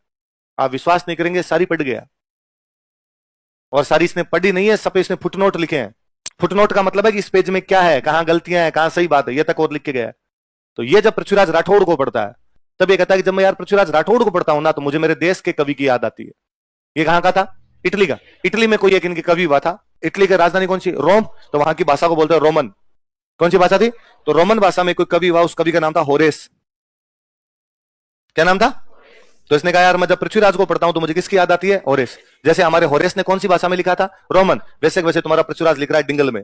आप विश्वास नहीं करेंगे, सारी पढ़ गया। और सारी इसने पढ़ी नहीं है, सब पे इसने फुटनोट लिखे हैं। फुटनोट का मतलब है कि इस पेज में क्या है, कहां गलतियां हैं, कहां सही बात है, ये तक और लिख के गया है। तो ये जब पृथ्वीराज राठौड़ को पढ़ता है तब ये कहता है कि जब मैं यार पृथ्वीराज राठौड़ को पढ़ता हूं ना, तो मुझे मेरे देश के कवि की याद आती है। ये कहां का था? इटली का। इटली में कोई एक इनके कवि हुआ था। इटली की राजधानी कौन सी? रोम। तो वहां की भाषा को बोलते हैं रोमन। कौन सी भाषा थी? तो रोमन भाषा में कोई कवि हुआ, उस कवि का नाम था होरेस। क्या नाम था? तो इसने कहा यार मैं जब पृथ्वीराज को पढ़ता हूं तो मुझे किसकी याद आती है? होरेस। जैसे हमारे होरेस ने कौन सी भाषा में लिखा था? रोमन। वैसे वैसे तुम्हारा पृथ्वीराज लिख रहा है डिंगल में।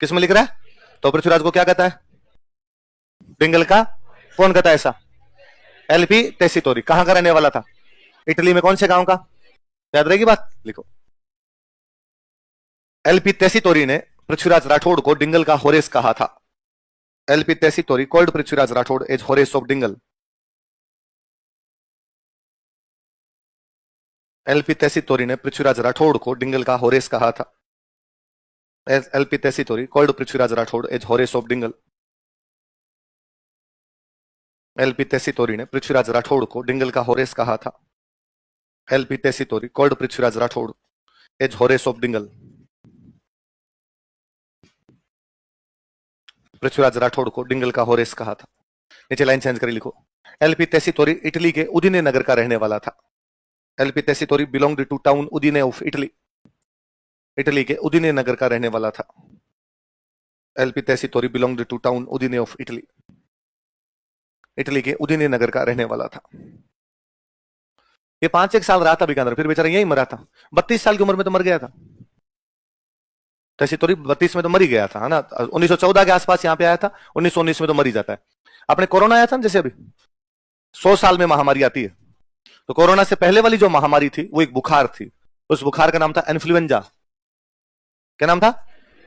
किस में लिख रहा है? तो पृथ्वीराज को क्या कहता है? डिंगल का। कौन कहता है ऐसा? एलपी टेसीटोरी। कहां का रहने वाला था? इटली में। कौन से गांव का? याद रहेगी बात, लिखो। एलपी टेसीटोरी ने पृथ्वीराज राठौड़ को डिंगल का होरेस कहा था। L P Tessitori called Prithviraj Rathore as Horace of Dingal. L P Tessitori ने पृथ्वीराज राठौड़ को डिंगल का होरेस कहा था। L P Tessitori called Prithviraj Rathore as Horace of Dingal. L P Tessitori ने पृथ्वीराज राठौड़ को डिंगल का होरेस कहा था। L P Tessitori called Prithviraj Rathore as Horace of Dingal. Prithviraj Rathore को डिंगल का होरेस कहा था। नीचे लाइन चेंज कर लिखो। एलपी टेसीटोरी इटली के उदिने नगर का रहने वाला था। L P Tessitori belonged to town Udine of Italy. Italy के उदिने नगर का रहने वाला था। L P Tessitori belonged to town Udine of Italy. Italy के उदिने नगर का रहने वाला था। ये 5-1 साल रहा था बीकानेर, फिर बेचारा यहीं मरा था। 32 साल की उम्र में तो मर गया था। टेसीटोरी 32 में तो मर ही गया था, है ना। 1914 के आसपास यहां पे आया था। 1919 में तो मर ही जाता है। अपने कोरोना आया था ना, जैसे अभी 100 साल में महामारी आती है, तो कोरोना से पहले वाली जो महामारी थी वो एक बुखार थी। उस बुखार का नाम था इन्फ्लुएंजा। क्या नाम था?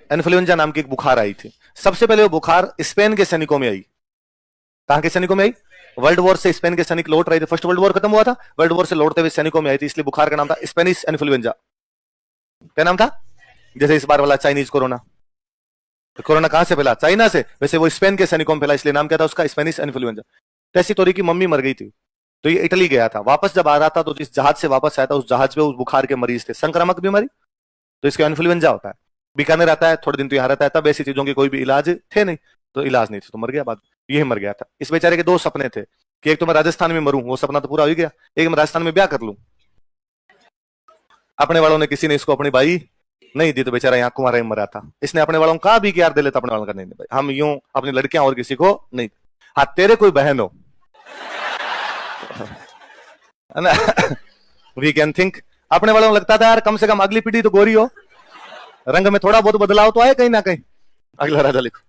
इन्फ्लुएंजा नाम की एक बुखार आई थी। सबसे पहले वो बुखार स्पेन के सैनिकों में आई। कहां के सैनिकों में आई? वर्ल्ड वॉर से स्पेन के सैनिक लौट रहे थे। फर्स्ट वर्ल्ड वॉर खत्म हुआ था, वर्ल्ड वॉर से लौटते हुए सैनिकों में आई थी, इसलिए बुखार का नाम था स्पेनिश इन्फ्लुएंजा। क्या नाम था? जैसे इस बार वाला चाइनीज कोरोना। तो कोरोना कहां से फैला? चाइना से। वैसे वो स्पेन के सैनिकों में फैला, इसलिए नाम क्या था उसका? Spanish influenza. टेसीटोरी की मम्मी मर गई थी, तो ये इटली गया था। वापस जब आ रहा था तो जिस जहाज से वापस आया था उस जहाज पे उस बुखार के मरीज थे, संक्रामक बीमारी, तो इसका इन्फ्लुएंजा होता है। बीकानेर आता है, थोड़े दिन तो यहाँ रहता है, तब ऐसी चीजों के कोई भी इलाज थे नहीं, तो इलाज नहीं थे तो मर गया। बाद यही मर गया था। इस बेचारे के 2 सपने थे कि एक तो मैं राजस्थान में मरूं, वो सपना तो पूरा हो गया। एक मैं राजस्थान में ब्याह कर लूं। अपने वालों ने किसी ने इसको अपनी भाई नहीं दी, तो बेचारा यहाँ कुमारा ही मरा था। इसने अपने वालों का भी यार दे लेता, अपने वालों का नहीं भाई, हम यूं अपनी लड़कियां और किसी को नहीं। हाँ, तेरे कोई बहन हो, है ना, वी कैन थिंक। अपने वालों को लगता था यार कम से कम अगली पीढ़ी तो गोरी हो, रंग में थोड़ा बहुत बदलाव तो आए कहीं ना कहीं। अगला राजा लिखो।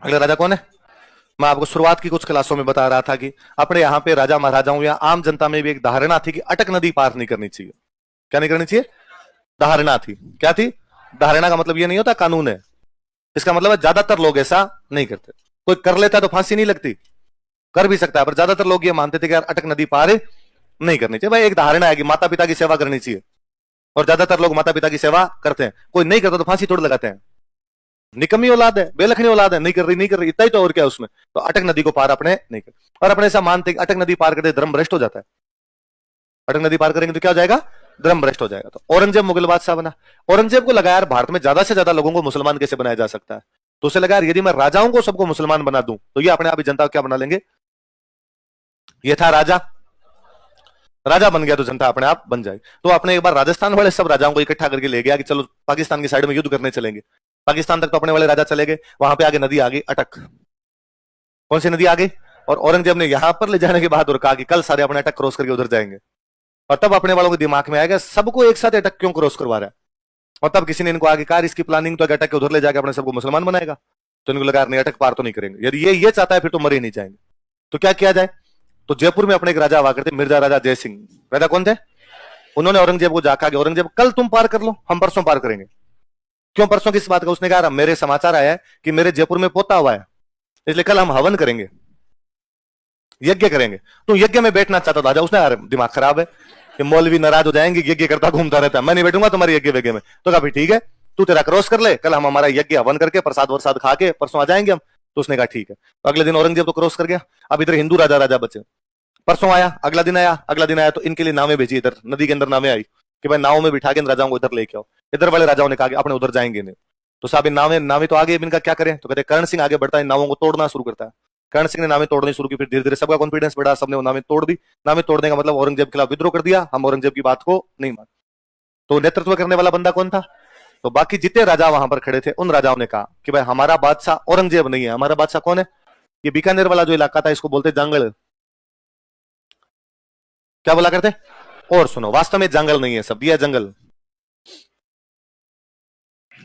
अगला राजा कौन है? मैं आपको शुरुआत की कुछ क्लासों में बता रहा था कि अपने यहाँ पे राजा महाराजाओं या आम जनता में भी एक धारणा थी कि अटक नदी पार नहीं करनी चाहिए। क्या नहीं करनी चाहिए? धारणा थी। क्या थी? धारणा का मतलब ये नहीं होता कानून है, इसका मतलब है ज्यादातर लोग ऐसा नहीं करते। कोई कर लेता है तो फांसी नहीं लगती, कर भी सकता है, पर ज्यादातर लोग ये मानते थे कि यार अटक नदी पार नहीं करनी चाहिए। भाई एक धारणा है कि माता पिता की सेवा करनी चाहिए, और ज्यादातर लोग माता पिता की सेवा करते हैं। कोई नहीं करता तो फांसी तोड़ लगाते हैं। निकम्मी औलाद है, बेलखनी औलाद है, नहीं कर रही, इतना ही तो और क्या उसमें। तो अटक नदी को पार अपने नहीं कर, और अपने ऐसा मानते अटक नदी पार करते धर्म भ्रष्ट हो जाता है। अटक नदी पार करेंगे तो क्या हो जाएगा? धर्म भ्रष्ट हो जाएगा। तो औरंगजेब मुगल बादशाह बना। औरंगजेब को लगा यार भारत में ज्यादा से ज्यादा लोगों को मुसलमान कैसे बनाया जा सकता है, तो उसे लगा यार यदि मैं राजाओं को सबको मुसलमान बना दूं तो ये अपने आप ही जनता को क्या बना लेंगे। ये था राजा, राजा बन गया तो जनता अपने आप बन जाएगी। तो अपने एक बार राजस्थान वाले सब राजाओं को इकट्ठा करके ले गया कि चलो पाकिस्तान की साइड में युद्ध करने चलेंगे। पाकिस्तान तक तो अपने वाले राजा चले गए, वहां पे आगे नदी आ गई अटक। कौन सी नदी आ गई? और औरंगजेब ने यहां पर ले जाने के बाद और कहा कि कल सारे अपने अटक क्रॉस करके उधर जाएंगे। और तब अपने वालों के दिमाग में आएगा सबको एक साथ अटक क्यों क्रॉस करवा रहा है। और तब किसी ने इनको आगे कहा इसकी प्लानिंग तो अटक के उधर ले जाकर अपने सबको मुसलमान बनाएगा। तो इनको लगा नहीं, अटक पार तो नहीं करेंगे, यदि ये चाहता है फिर तो मर ही नहीं जाएंगे। तो क्या किया जाए? तो जयपुर में अपने एक राजा हुआ करते, मिर्जा राजा जय सिंह। राजा कौन थे? उन्होंने औरंगजेब को जाकर कि औरंगजेब कल तुम पार कर लो, हम परसों पार करेंगे। क्यों परसों किस बात का? उसने कहा मेरे समाचार आया है कि मेरे जयपुर में पोता हुआ है, इसलिए कल हम हवन करेंगे, यज्ञ करेंगे। तो यज्ञ में बैठना चाहता था राजा। उसने यार दिमाग खराब है कि मौलवी नाराज हो जाएंगे, यज्ञ करता घूमता रहता है, मैं नहीं बैठूंगा तुम्हारे यज्ञ वेज्ञ में। तो कहा ठीक है, तू तेरा क्रॉस कर ले, कल हम हमारा यज्ञ हवन करके प्रसाद वरसाद खा के परसों आ जाएंगे हम। तो उसने कहा ठीक है। तो अगले दिन औरंगजेब तो क्रॉस कर गया। अब इधर हिंदू राजा राजा बचे। परसों आया, अगला दिन आया, अगला दिन आया, तो इनके लिए नावें भेजी, इधर नदी के अंदर नावें आई कि भाई नाव में बिठा के इन राजाओं को इधर लेके आओ। इधर वाले राजाओं ने कहा कि अपने उधर जाएंगे नहीं। तो साहब इन नावें तो आगे, इनका क्या करें? तो कहते कर्ण सिंह आगे बढ़ता है, नावों को तोड़ना शुरू करता है। कर्ण सिंह ने नावें तोड़नी शुरू की, फिर धीरे धीरे सबका कॉन्फिडेंस बढ़ा, सबने वो नावें तोड़ दी। नावें तोड़ने का मतलब औरंगजेब के खिलाफ विद्रोह कर दिया, हम औरंगजेब की बात को नहीं मान। तो नेतृत्व करने वाला बंदा कौन था? तो बाकी जितने राजा वहां पर खड़े थे उन राजाओं ने कहा कि भाई हमारा बादशाह औरंगजेब नहीं है, हमारा बादशाह कौन है? ये बीकानेर वाला जो इलाका था इसको बोलते जंगल। क्या बोला करते? और सुनो, वास्तव में जंगल नहीं है, सब ये जंगल।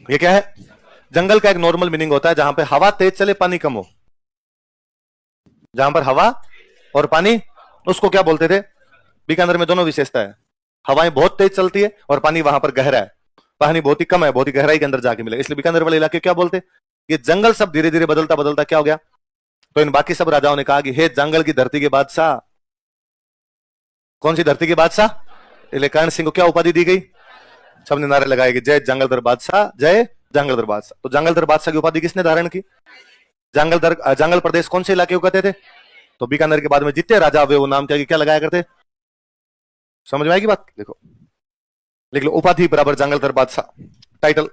ये क्या है? जंगल का एक नॉर्मल मीनिंग होता है जहां पे हवा तेज चले पानी कम हो। जहां पर हवा और पानी, उसको क्या बोलते थे? बीकानेर में दोनों विशेषता है, हवाएं बहुत तेज चलती है और पानी वहां पर गहरा है, पानी बहुत ही कम है, बहुत ही गहराई के अंदर जाके मिले, इसलिए बीकानेर वाले इलाके क्या बोलते? ये जंगल सब धीरे धीरे बदलता बदलता क्या हो गया? तो इन बाकी सब राजाओं ने कहा कि हे जंगल की धरती के बादशाह। कौन सी धरती के बादशाह? इसलिए कर्ण सिंह को क्या उपाधि दी गई? सबने नारे लगाए कि जय जंगलधर बादशाह, जय जंगलधर बादशाह। तो जंगलधर बादशाह की उपाधि किसने धारण की? जंगल प्रदेश कौन से इलाके को कहते थे? तो बीकानेर के बाद में जितने राजा हुए वो नाम क्या लगाया करते? समझ में आएगी बात? देखो लिख लो, उपाधि बराबर जंगलधर बादशाह, टाइटल।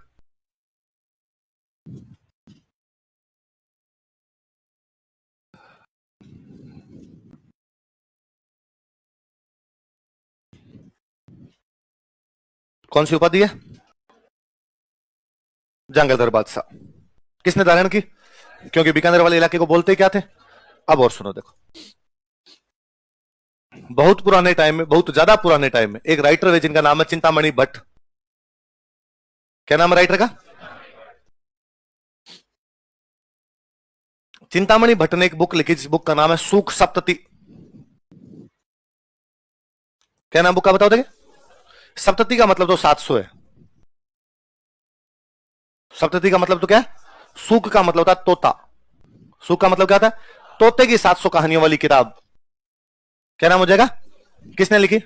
कौन सी उपाधि है? जंगलधर बादशाह। किसने धारण की? क्योंकि बीकानेर वाले इलाके को बोलते क्या थे? अब और सुनो, देखो बहुत पुराने टाइम में, बहुत ज्यादा पुराने टाइम में एक राइटर है जिनका नाम है चिंतामणि भट्ट। क्या नाम है राइटर का? चिंतामणि भट्ट ने एक बुक लिखी, जिस बुक का नाम है सूख सप्तति। क्या नाम बुक का बताओ? देखिए, सप्तति का मतलब तो 700 है। सप्तति का मतलब तो क्या है? सूख का मतलब होता है तोता। सूख का मतलब क्या होता है? तोते की 700 कहानियों वाली किताब। क्या नाम हो जाएगा? किसने लिखी?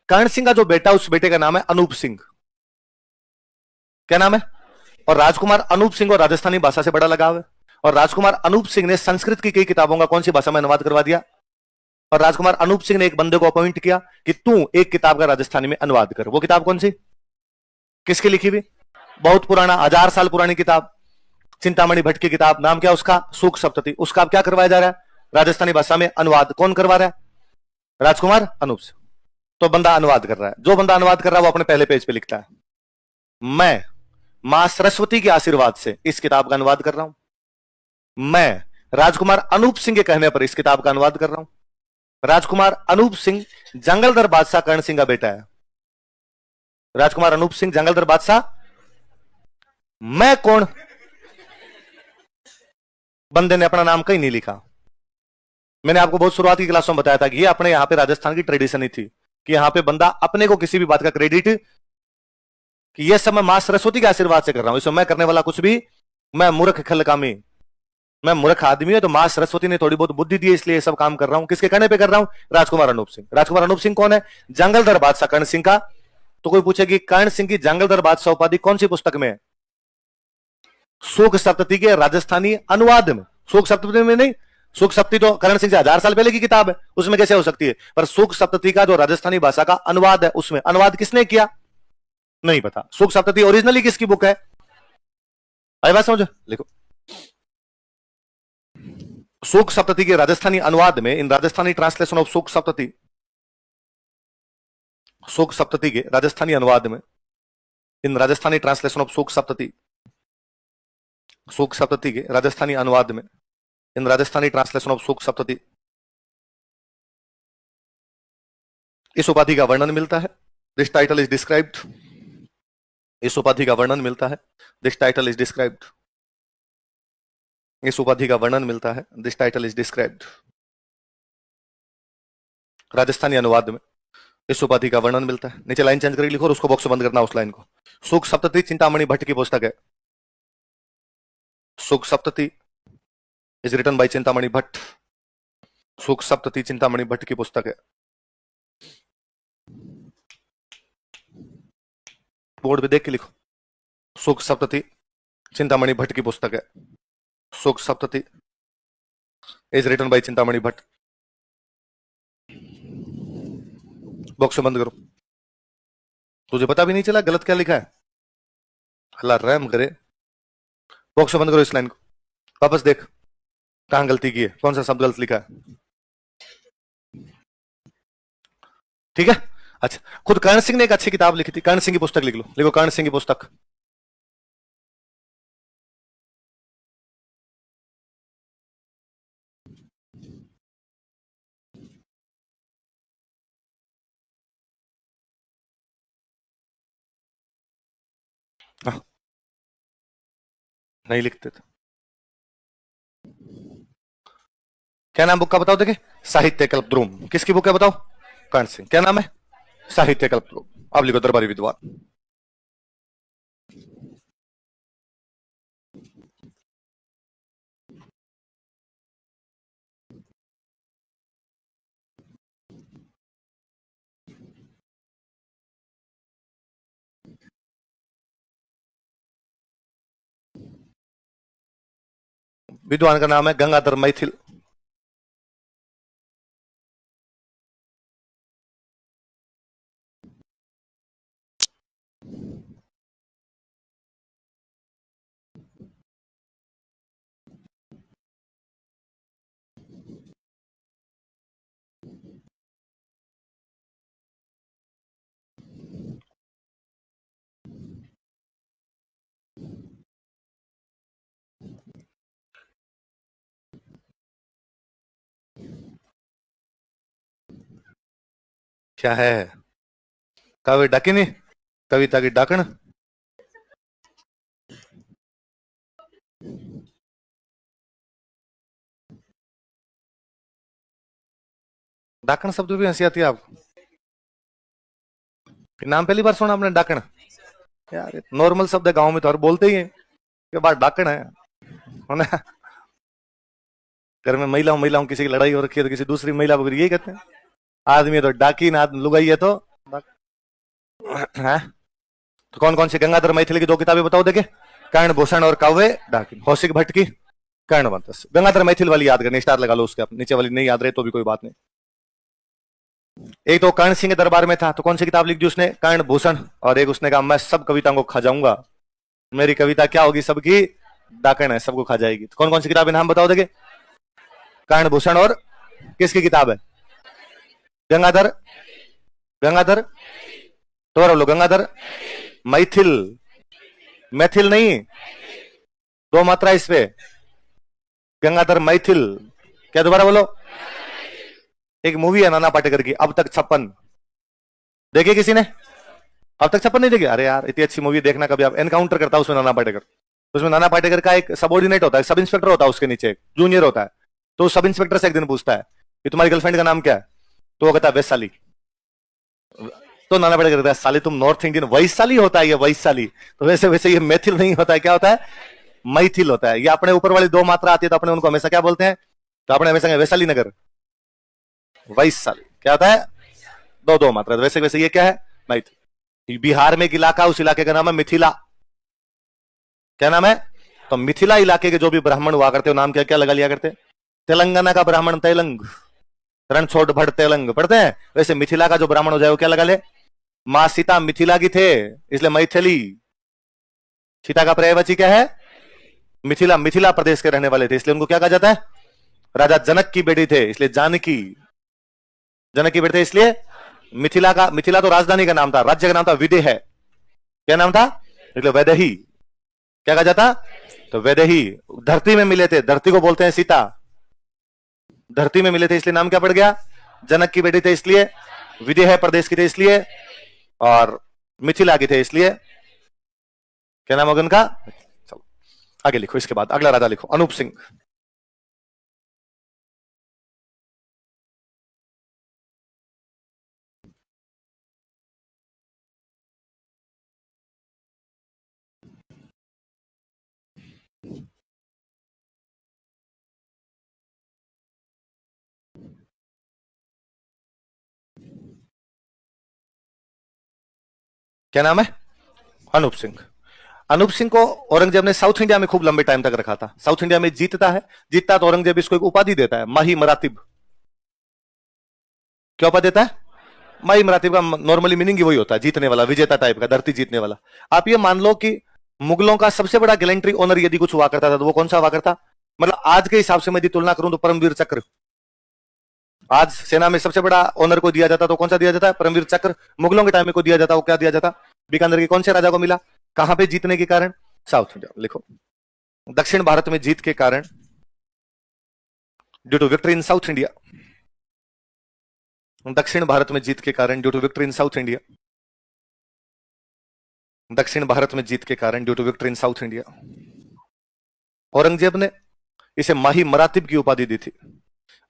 कर्ण सिंह का जो बेटा, उस बेटे का नाम है अनूप सिंह। क्या नाम है? और राजकुमार अनूप सिंह और राजस्थानी भाषा से बड़ा लगाव है। और राजकुमार अनूप सिंह ने संस्कृत की कई किताबों का कौन सी भाषा में अनुवाद करवा दिया? और राजकुमार अनूप सिंह ने एक बंदे को अपॉइंट किया कि तू एक किताब का राजस्थानी में अनुवाद कर। वो किताब कौन सी? किसकी लिखी हुई? बहुत पुराना, 1000 साल पुरानी किताब, चिंतामणि भट्ट की किताब। नाम क्या उसका? सूख सप्तति। उसका अब क्या करवाया जा रहा है? राजस्थानी भाषा में अनुवाद। कौन करवा रहा है? राजकुमार अनूप सिंह। तो बंदा अनुवाद कर रहा है। जो बंदा अनुवाद कर रहा है वो अपने पहले पेज पे लिखता है, मैं मां सरस्वती के आशीर्वाद से इस किताब का अनुवाद कर रहा हूं। मैं राजकुमार अनूप सिंह के कहने पर इस किताब का अनुवाद कर रहा हूं। राजकुमार अनूप सिंह जंगलधर बादशाह कर्ण सिंह का बेटा है। राजकुमार अनूप सिंह जंगलधर बादशाह। मैं कौन? बंदे ने अपना नाम कहीं नहीं लिखा। मैंने आपको बहुत शुरुआत की क्लासों में बताया था कि ये अपने यहां पे राजस्थान की ट्रेडिशन ही थी कि यहां पे बंदा अपने को किसी भी बात का क्रेडिट, कि ये सब मैं मां सरस्वती के आशीर्वाद से कर रहा हूं, इसमें मैं करने वाला कुछ भी, मैं मूर्ख खलकामी, मैं मूर्ख आदमी है, तो मां सरस्वती ने थोड़ी बहुत बुद्धि दी इसलिए ये सब काम कर रहा हूं। किसके कहने पे कर रहा हूं? राजकुमार अनूप सिंह। राजकुमार अनूप सिंह कौन है? जंगलधर बादशाह कर्ण सिंह का। तो कोई पूछेगी कर्ण सिंह की जंगलधर बादशाह उपाधि कौन सी पुस्तक में है? सूख सप्तति के राजस्थानी अनुवाद में। सूख सप्तति में नहीं, सूख सप्तति तो कर्ण सिंह से 1000 साल पहले की किताब है, उसमें कैसे हो सकती है? पर सूख सप्तति का जो राजस्थानी भाषा का अनुवाद है, उसमें अनुवाद किसने किया? नहीं पता। सूख सप्तति ओरिजिनली किसकी बुक है? आई बात समझो? लिखो, सूख सप्तति के राजस्थानी अनुवाद में, इन राजस्थानी ट्रांसलेशन ऑफ सूख सप्तति, सूख सप्तति के राजस्थानी अनुवाद में, इन राजस्थानी ट्रांसलेशन ऑफ सूख सप्तति, सूख सप्तति के राजस्थानी अनुवाद में, इन राजस्थानी ट्रांसलेशन ऑफ सुख सप्तति इस उपाधि का वर्णन मिलता है। This title is described. इस उपाधि का वर्णन मिलता है। This title is described. इस उपाधि का वर्णन मिलता है। This title is described. Rajasthani अनुवाद में इस उपाधि का वर्णन मिलता है। नीचे लाइन चेंज करके लिखो और उसको बॉक्स बंद करना उस लाइन को। सुख सप्तति चिंतामणि भट्ट की पुस्तक है। Sukh Saptati is written by Chintamani Bhatt. Sukh Saptati Chintamani Bhatt की पुस्तक है। बोर्ड पे देख के लिखो। सुख सप्तति चिंतामणि भट्ट की पुस्तक है। Sukh Saptati is written by Chintamani Bhatt. Box बंद करो। तुझे पता भी नहीं चला गलत क्या लिखा है? अल्लाह रहम करे। बॉक्स बंद करो इस लाइन को। वापस देख कहां गलती की है, कौन सा शब्द गलत लिखा है। ठीक है। अच्छा, खुद कर्ण सिंह ने एक अच्छी किताब लिखी थी। कर्ण सिंह की पुस्तक लिख लो। लिखो कर्ण सिंह की पुस्तक। हाँ, नहीं लिखते थे। क्या नाम बुक का बताओ। देखे साहित्य कल्पद्रुम किसकी बुक है बताओ? कर्ण सिंह। क्या नाम है? साहित्य कल्पद्रुम। अब लिखो दरबारी विद्वान। विद्वान का नाम है गंगाधर मैथिल। क्या है? काव्य डाकिनी, कविता की डाकण। डाकण शब्द भी हंसी आती है आपको? नाम पहली बार सुना आपने डाकण? यार नॉर्मल शब्द है, गांव में तो हर बोलते ही है कि बात डाकण है ना। घर में महिलाओं किसी की लड़ाई हो रखी है तो किसी दूसरी महिला को यही कहते हैं। आदमी है तो डाकी ना, लुगाई है तो है। तो कौन कौन सी गंगाधर मैथिली की दो किताबें बताओ देखे। कर्ण भूषण और काव्य डाकिनी। कौशिक भट्ट की कर्णवंतस। गंगाधर मैथिल वाली याद करनी, स्टार लगा लो उसके। नीचे वाली नहीं याद रहे तो भी कोई बात नहीं। एक तो कर्ण सिंह के दरबार में था तो कौन सी किताब लिख दी उसने? कर्ण भूषण। और एक उसने कहा मैं सब कविताओं को खा जाऊंगा, मेरी कविता क्या होगी, सबकी डाकण है, सबको खा जाएगी। तो कौन कौन सी किताबें नाम बताओ देखे। कर्ण भूषण और किसकी किताब है? गंगाधर। गंगाधर दोबारा बोलो। गंगाधर मैथिल। मैथिल नहीं, दो मात्रा इस पे। गंगाधर मैथिल। क्या दोबारा बोलो? एक मूवी है नाना पाटेकर की, अब तक 56। देखिए किसी ने? अब तक 56 नहीं देखी? अरे यार इतनी अच्छी मूवी देखना कभी। आप एनकाउंटर करता है उसमें नाना पाटेकर। उसमें नाना पाटेकर का एक सबॉर्डिनेट होता है, सब इंस्पेक्टर होता है, उसके नीचे एक जूनियर होता है। तो सब इंस्पेक्टर से एक दिन पूछता है कि तुम्हारी गर्लफ्रेंड का नाम क्या है? तो वो कहता है वैशाली। तो नाना पाटेकर कहता है साली तुम नॉर्थ इंडियन, वैशाली होता है ये, वैशाली। तो वैसे वैसे ये मैथिल नहीं होता है, क्या होता है? मैथिल होता है। ये अपने ऊपर वाली दो मात्रा आती है तो अपने उनको हमेशा क्या बोलते हैं? तो अपने हमेशा वैशाली नगर, वैशाली। क्या होता है? दो दो मात्रा। वैसे वैसे ये क्या है? मैथिल। बिहार में एक इलाका, उस इलाके का नाम है मिथिला। क्या नाम है? तो मिथिला इलाके के जो भी ब्राह्मण हुआ करते हो नाम क्या क्या लगा लिया करते? तेलंगाना का ब्राह्मण तेलंग, रणछोड़ भट्ट तेलंग पढ़ते हैं। वैसे मिथिला का जो ब्राह्मण हो जाए वो क्या लगा ले? मां सीता मिथिला की थे इसलिए मैथिली। सीता का पर्यायवाची क्या है? मिथिला। मिथिला प्रदेश के रहने वाले थे इसलिए उनको क्या कहा जाता है? राजा जनक की बेटी थे इसलिए जानकी। जनक की बेटी थे इसलिए मिथिला का। मिथिला तो राजधानी का नाम था, राज्य का नाम था विदेह। क्या नाम था? इसलिए वैदेही। क्या कहा जाता? तो वैदेही। धरती में मिले थे, धरती को बोलते हैं सीता। धरती में मिले थे इसलिए नाम क्या पड़ गया? जनक की बेटी थे इसलिए, विदेह प्रदेश की थे इसलिए, और मिथिला की थे इसलिए। क्या नाम होगा उनका? चलो आगे लिखो, इसके बाद अगला राजा लिखो, अनूप सिंह। क्या नाम है? अनूप सिंह। अनूप सिंह को औरंगजेब ने साउथ इंडिया में खूब लंबे टाइम तक रखा था। साउथ इंडिया में जीतता है, जीतता तो औरंगजेब इसको एक उपाधि देता है, माही मरातिब। क्या उपाधि देता है? माही मरातिब का नॉर्मली मीनिंग ही वही होता है, जीतने वाला, विजेता टाइप का, धरती जीतने वाला। आप ये मान लो कि मुगलों का सबसे बड़ा गैलेंट्री ऑनर यदि कुछ हुआ करता था तो वो कौन सा हुआ करता? मतलब आज के हिसाब से मैं यदि तुलना करूं तो परमवीर चक्र। आज सेना में सबसे बड़ा ऑनर को दिया जाता तो कौन सा दिया जाता? परमवीर चक्र। मुगलों के टाइम में को दिया जाता, वो क्या दिया जाता? बीकानेर के कौन से राजा को मिला? कहां पे जीतने के कारण? South India. लिखो, दक्षिण भारत में जीत के कारण, due to victory in south India. दक्षिण भारत में जीत के कारण, due to victory in south India. दक्षिण भारत में जीत के कारण, due to victory in south India, Aurangzeb ने इसे माही मरातिब की उपाधि दी थी।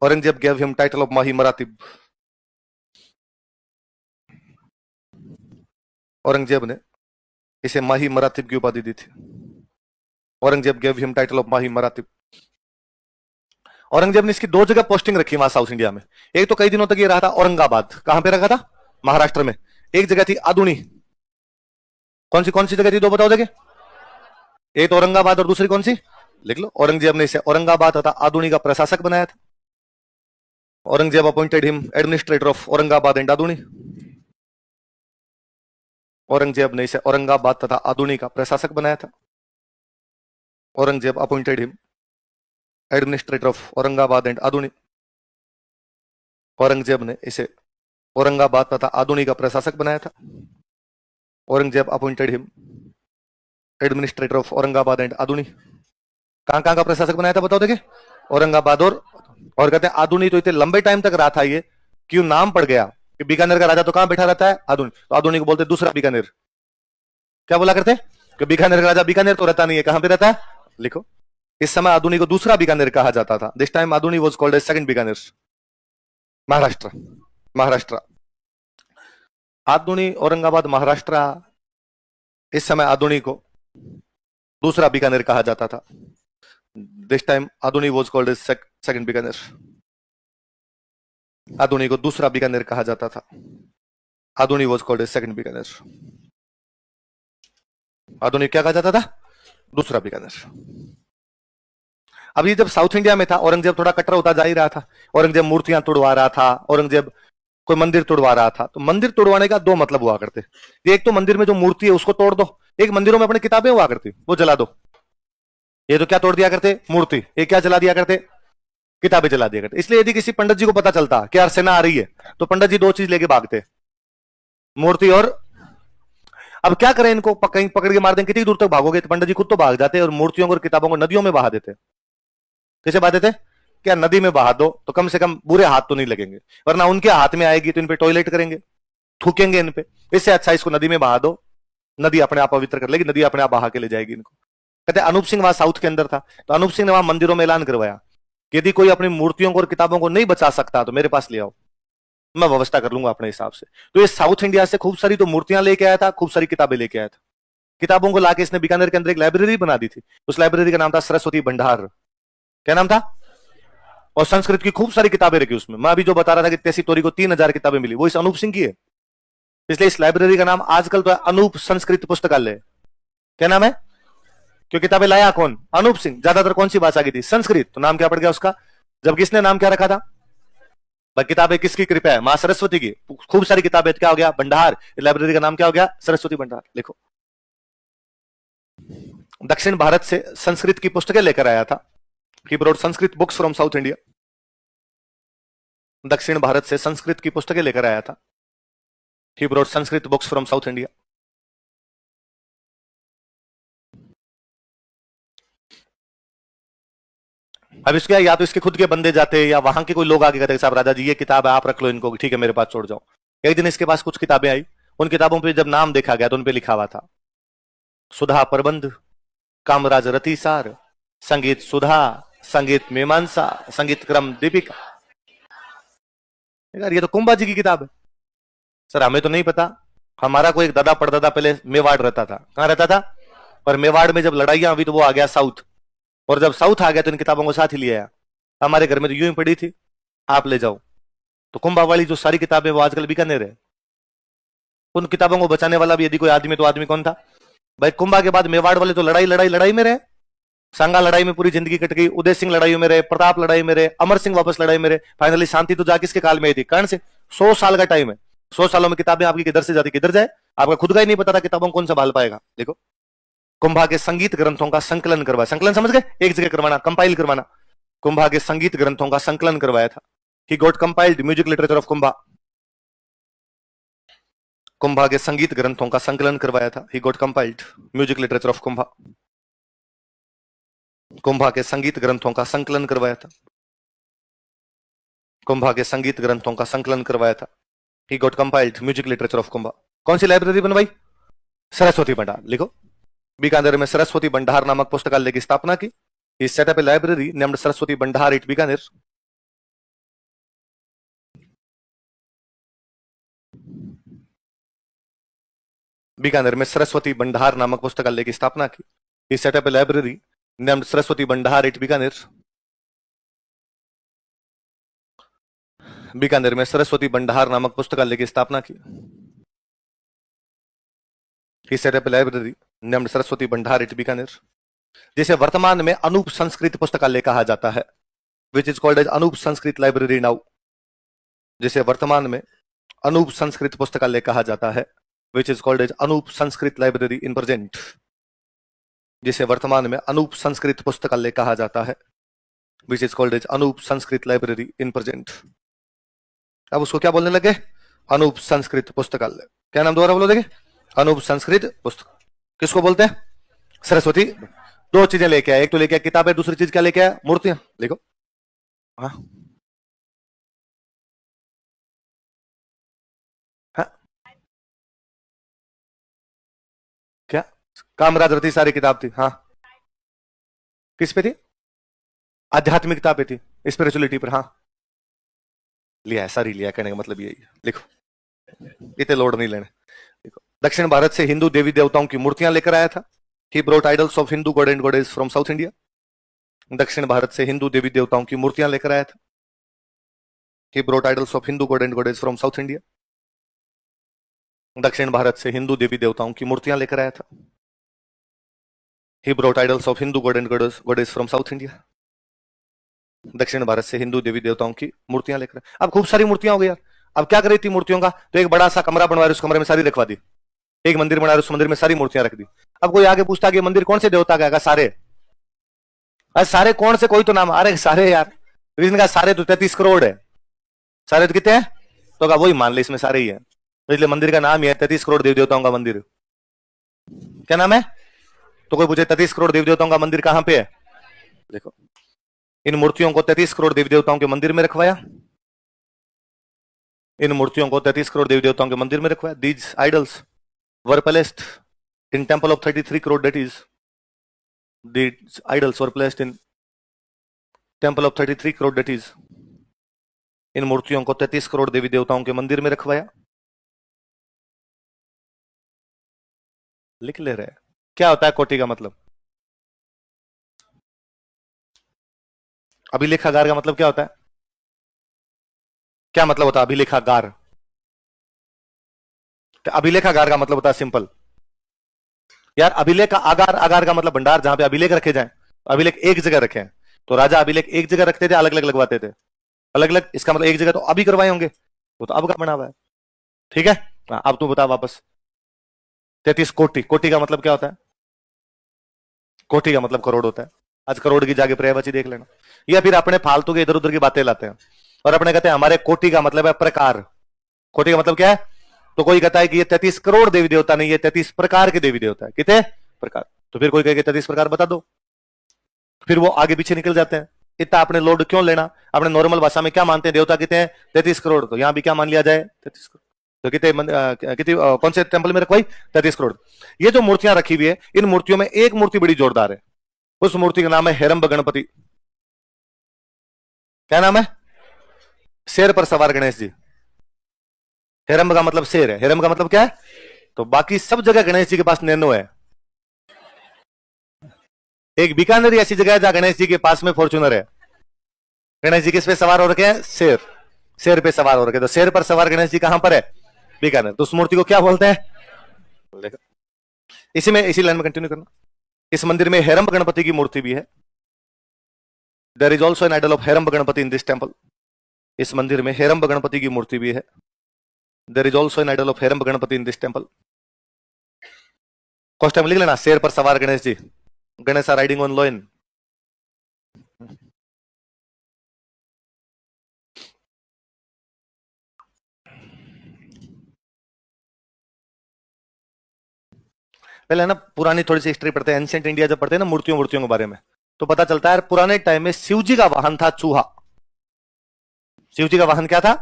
Aurangzeb gave him title of Mahi Maratib. Aurangzeb ने इसे माही मरातिब की उपाधि दी थी। Aurangzeb gave him title of Mahi Maratib. Aurangzeb ने इसकी दो जगह पोस्टिंग रखी वहां साउथ इंडिया में। एक तो कई दिनों तक ये रहा था औरंगाबाद। कहां पे रखा था? महाराष्ट्र में। एक जगह थी आदुनी। कौन सी जगह थी? दो बताओ जगह। एक तो औरंगाबाद और दूसरी कौन सी? लिख लो। औरंगजेब ने इसे औरंगाबाद तथा आदुनी का प्रशासक बनाया था। Aurangzeb appointed him administrator of Aurangabad and Adoni. Aurangzeb ने इसे औरंगाबाद तथा आदुनी का प्रशासक बनाया था। Aurangzeb appointed him administrator of Aurangabad and Adoni. Aurangzeb ने इसे औरंगाबाद तथा आदुनी का प्रशासक बनाया था। Aurangzeb appointed him administrator of Aurangabad and Adoni. कहां कहां का प्रशासक बनाया था बताओ देखे? औरंगाबाद और कहते हैं आदुनी तो इतने लंबे टाइम तक रहा था ये, क्यों नाम पड़ गया कि बीकानेर का राजा तो कहां बैठा रहता है? आदुनी। तो आदुनी को बोलते दूसरा बीकानेर। क्या बोला करते कि बीकानेर का राजा बीकानेर तो रहता नहीं है, कहां पे रहता है? लिखो, इस समय आदुनी को दूसरा बीकानेर कहा जाता था। This time Adoni was called as second Bikaner. Maharashtra. Maharashtra. Adoni Aurangabad Maharashtra. इस समय आदुनी को दूसरा बीकानेर कहा जाता था। This time Adoni was called as second Bikaner. Adoni को दूसरा बीकानेर कहा जाता था। Adoni was called as second Bikaner. Adoni क्या कहा जाता था? दूसरा बीकानेर। अब ये जब साउथ इंडिया में था, औरंगजेब थोड़ा कट्टर होता जा ही रहा था। औरंगजेब मूर्तियां तोड़वा रहा था, औरंगजेब कोई मंदिर तोड़वा रहा था। तो मंदिर तोड़वाने का दो मतलब हुआ करते। एक तो मंदिर में जो मूर्ति है उसको तोड़ दो, एक मंदिरों में अपनी किताबें हुआ करती वो जला दो। ये तो क्या तोड़ दिया करते? मूर्ति। ये क्या जला दिया करते? किताबें जला दिया करते। इसलिए यदि किसी पंडित जी को पता चलता कि यार सेना आ रही है, तो पंडित जी दो चीज लेके भागते, मूर्ति और। अब क्या करें इनको? कहीं पकड़ के मार दें, कितनी दूर तक भागोगे? तो पंडित जी खुद तो भाग जाते और मूर्तियों और किताबों को नदियों में बहा देते। कैसे बहा देते? क्या नदी में बहा दो तो कम से कम बुरे हाथ तो नहीं लगेंगे, वरना उनके हाथ में आएगी तो इन पे टॉयलेट करेंगे, थूकेंगे इन पे। इससे अच्छा इसको नदी में बहा दो, नदी अपने आप पवित्र कर लेगी, नदी अपने आप बहा के ले जाएगी इनको। कहते अनूप सिंह वहां साउथ के अंदर था, तो अनूप सिंह ने वहां मंदिरों में ऐलान करवाया कि यदि कोई अपनी मूर्तियों को और किताबों को नहीं बचा सकता तो मेरे पास ले आओ, मैं व्यवस्था कर लूंगा अपने हिसाब से। तो ये साउथ इंडिया से खूब सारी तो मूर्तियां लेके आया था, खूब सारी किताबें लेके आया था। किताबों को लाके इसने बीकानेर के अंदर एक लाइब्रेरी बना दी थी। उस लाइब्रेरी का नाम था सरस्वती भंडार। क्या नाम था? और संस्कृत की खूब सारी किताबें रखी उसमें। मैं अभी जो बता रहा था कि तेसी तोरी को 3000 किताबें मिली, वो इस अनूप सिंह की है। इसलिए इस लाइब्रेरी का नाम आजकल तो है अनूप संस्कृत पुस्तकालय। क्या नाम है? क्यों किताबें लाया कौन? अनूप सिंह। ज्यादातर कौन सी भाषा की थी? संस्कृत। तो नाम क्या पड़ गया उसका? जब किसने नाम क्या रखा था? किताबें किसकी कृपा है? मां सरस्वती की। खूब सारी किताबें, क्या हो गया? भंडार। लाइब्रेरी का नाम क्या हो गया? सरस्वती भंडार। लिखो, दक्षिण भारत से संस्कृत की पुस्तकें लेकर आया था। He brought Sanskrit books from south India. दक्षिण भारत से संस्कृत की पुस्तकें लेकर आया था। He brought Sanskrit books from south India. अब इसके या तो इसके खुद के बंदे जाते या वहां के कोई लोग आके कहते साहब राजा जी ये किताब है आप रख लो इनको, ठीक है मेरे पास छोड़ जाओ। एक दिन इसके पास कुछ किताबें आई, उन किताबों पे जब नाम देखा गया तो उन पे लिखा हुआ था सुधा प्रबंध, कामराज रतिसार, संगीत सुधा, संगीत मीमांसा, संगीत क्रम दीपिका। यार ये तो कुंभा जी की किताब है। सर हमें तो नहीं पता, हमारा कोई एक दादा परदादा पहले मेवाड़ रहता था। कहां रहता था? पर मेवाड़ में जब लड़ाइयां हुई तो वो आ गया साउथ, और जब साउथ आ गया तो इन किताबों को साथ ही लिया आया। हमारे घर में तो यूं ही पड़ी थी, आप ले जाओ। तो कुंभा वाली जो सारी किताबें वो आजकल बीकानेर है। उन किताबों को बचाने वाला भी यदि कोई आदमी तो आदमी कौन था भाई? कुंभा के बाद मेवाड़ वाले तो लड़ाई लड़ाई लड़ाई में रहे। सांगा लड़ाई में पूरी जिंदगी कट गई, उदय सिंह लड़ाई में रहे, प्रताप लड़ाई में रहे, अमर सिंह वापस लड़ाई में रहे, फाइनली शांति तो जा किसके काल में आई थी? कर्ण से। 100 साल का टाइम है, 100 सालों में किताबें आपकी किधर से जाती किधर जाए, आपका खुद का ही नहीं पता था किताबों कौन संभाल पाएगा। देखो कुंभा के संगीत ग्रंथों का संकलन करवाया, संकलन समझ गए, एक जगह करवाना, कंपाइल करवाना। कुंभा के संगीत ग्रंथों का संकलन करवाया था। He got compiled music literature of Kumbha. Kumbha के संगीत ग्रंथों का संकलन करवाया था। He got compiled music literature of Kumbha. Kumbha के संगीत ग्रंथों का संकलन करवाया था। कुंभा के संगीत ग्रंथों का संकलन करवाया था। He got compiled music literature of Kumbha. कौन सी लाइब्रेरी बनवाई? सरस्वती भंडार। लिखो, बीकानेर में सरस्वती भंडार नामक पुस्तकालय की स्थापना की। ही सेट अप ए लाइब्रेरी नेम्ड सरस्वती भंडार एट बीकानेर। बीकानेर में सरस्वती भंडार नामक पुस्तकालय की स्थापना की। ही सेट अप ए लाइब्रेरी नेम्ड सरस्वती भंडार एट बीकानेर। बीकानेर में सरस्वती भंडार नामक पुस्तकालय की स्थापना की। ही सेट अप ए लाइब्रेरी नेम्ड सरस्वती भंडार एट बीकानेर, जिसे वर्तमान में अनूप संस्कृत पुस्तकालय कहा जाता है, which is called as Anup Sanskrit library now. जिसे वर्तमान में अनूप संस्कृत पुस्तकालय कहा जाता है, which is called as Anup Sanskrit library in present. जिसे वर्तमान में अनूप संस्कृत पुस्तकालय कहा जाता है, which is called as Anup Sanskrit library in present. अब उसको क्या बोलने लगे? अनूप संस्कृत पुस्तकालय। क्या नाम दोबारा बोलो देखिए? अनूप संस्कृत पुस्तक। किसको बोलते हैं? सरस्वती। दो चीजें लेके आए, एक तो लेके आया किताबें, दूसरी चीज क्या लेके आया? मूर्तियां। देखो हाँ हाँ क्या? कामराज रति सारी किताब थी। हाँ किस पे थी? आध्यात्मिकता पे थी, स्पिरिचुअलिटी पर। हाँ लिया है, सारी लिया, कहने का मतलब यही है। लिखो, इतने लोड नहीं लेने। देखो, दक्षिण भारत से हिंदू देवी देवताओं की मूर्तियां लेकर आया था। He brought idols of Hindu God and goddess from south India. दक्षिण भारत से हिंदू देवी देवताओं की मूर्तियां लेकर आया था। He brought idols of Hindu God and goddess from south India. दक्षिण भारत से हिंदू देवी देवताओं की मूर्तियां लेकर आया था। He brought idols of Hindu God and goddess from south India. दक्षिण भारत से हिंदू देवी देवताओं की मूर्तियां लेकर। अब खूब सारी मूर्तियां हो गई यार। अब क्या कर रही थी मूर्तियों का? तो एक बड़ा सा कमरा बनवाया, उस कमरे में सारी रखवा दी। एक मंदिर बनाया, उस मंदिर में सारी मूर्तियां रख दी। अब कोई आगे पूछता कि मंदिर कौन से देवता का है? सारे। अरे सारे कौन से? कोई तो नाम। अरे सारे यार, रीजन का सारे तो 33 करोड़ है। सारे तो कितने हैं? तो कहा वही मान ले, इसमें सारे ही है। तो इसलिए मंदिर का नाम ही है 33 करोड़ देवी देवताओं का मंदिर। क्या नाम है? तो कोई पूछे 33 करोड़ देवी देवताओं का मंदिर कहां पे है? देखो, इन मूर्तियों को 33 करोड़ देवी देवताओं के मंदिर में रखवाया। इन मूर्तियों को 33 करोड़ देवी देवताओं के मंदिर में रखवाया। These idols were placed in temple of 33 crore deities. These idols were placed in temple of 33 crore deities. इन मूर्तियों को 33 करोड़ देवी देवताओं के मंदिर में रखवाया। लिख ले रहे। क्या होता है कोटि का मतलब? अभिलेखागार का मतलब क्या होता है? क्या मतलब होता है अभिलेखागार? अभिलेखागार का मतलब होता है सिंपल यार, अभिलेख का आगार, आगार का मतलब भंडार, जहां पे अभिलेख रखे जाएं। अभिलेख एक जगह रखे हैं, तो राजा अभिलेख एक जगह रखते थे, अलग अलग लगवाते थे। अलग अलग इसका मतलब एक जगह तो अभी करवाए होंगे, वो तो अब का बना हुआ है। ठीक है, अब तू बता वापस। 33 कोटि, कोटि का मतलब क्या होता है? कोटि का मतलब करोड़ होता है। आज करोड़ की जाके पर्यायवाची देख लेना। या फिर अपने फालतू के इधर उधर की बातें लाते हैं और अपने कहते हैं हमारे कोटि का मतलब है प्रकार। कोटि का मतलब क्या है? तो कोई कहता है कि ये 33 करोड़ देवी देवता नहीं, ये 33 प्रकार के देवी देवता है। कितने प्रकार? तो फिर कोई कहेगा 33 प्रकार बता दो, फिर वो आगे पीछे निकल जाते हैं। इतना आपने लोड क्यों लेना? अपने नॉर्मल भाषा में क्या मानते हैं? देवता कितने हैं? 33 करोड़। तो यहां भी क्या मान लिया जाए? 33 करोड़। तो कितने कौन से टेंपल में रखवाई? 33 करोड़। ये जो मूर्तियां रखी हुई है, इन मूर्तियों में एक मूर्ति बड़ी जोरदार है। उस मूर्ति का नाम है हेरंब गणपति। क्या नाम है? शेर पर सवार गणेश जी। हेरंब का मतलब शेर है, हेरंब का मतलब क्या है? तो बाकी सब जगह गणेश जी के पास नैनो है। एक बीकानेर ऐसी जगह है जहां गणेश जी के पास में फॉर्च्यूनर है। गणेश जी किस पे सवार हो रखे हैं? शेर। शेर पे सवार हो रखे। तो शेर पर सवार गणेश जी कहां पर है? बीकानेर। तो उस मूर्ति को क्या बोलते हैं? इसी लाइन में कंटिन्यू करना। इस मंदिर में हेरंब गणपति की मूर्ति भी है। There is also an idol of Heramba Ganapati in this temple. इस मंदिर में हेरंब गणपति की मूर्ति भी है। There is also an idol of Heramba Ganapati in this temple. Question लिख लेना, शेर पर सवार Ganesh ji, Ganesh are riding on lion. पहले ना पुरानी थोड़ी सी हिस्ट्री पढ़ते हैं, एंशिएंट इंडिया जब पढ़ते हैं ना मूर्तियों के बारे में, तो पता चलता है पुराने टाइम में शिव जी का वाहन था चूहा। शिव जी का वाहन क्या था?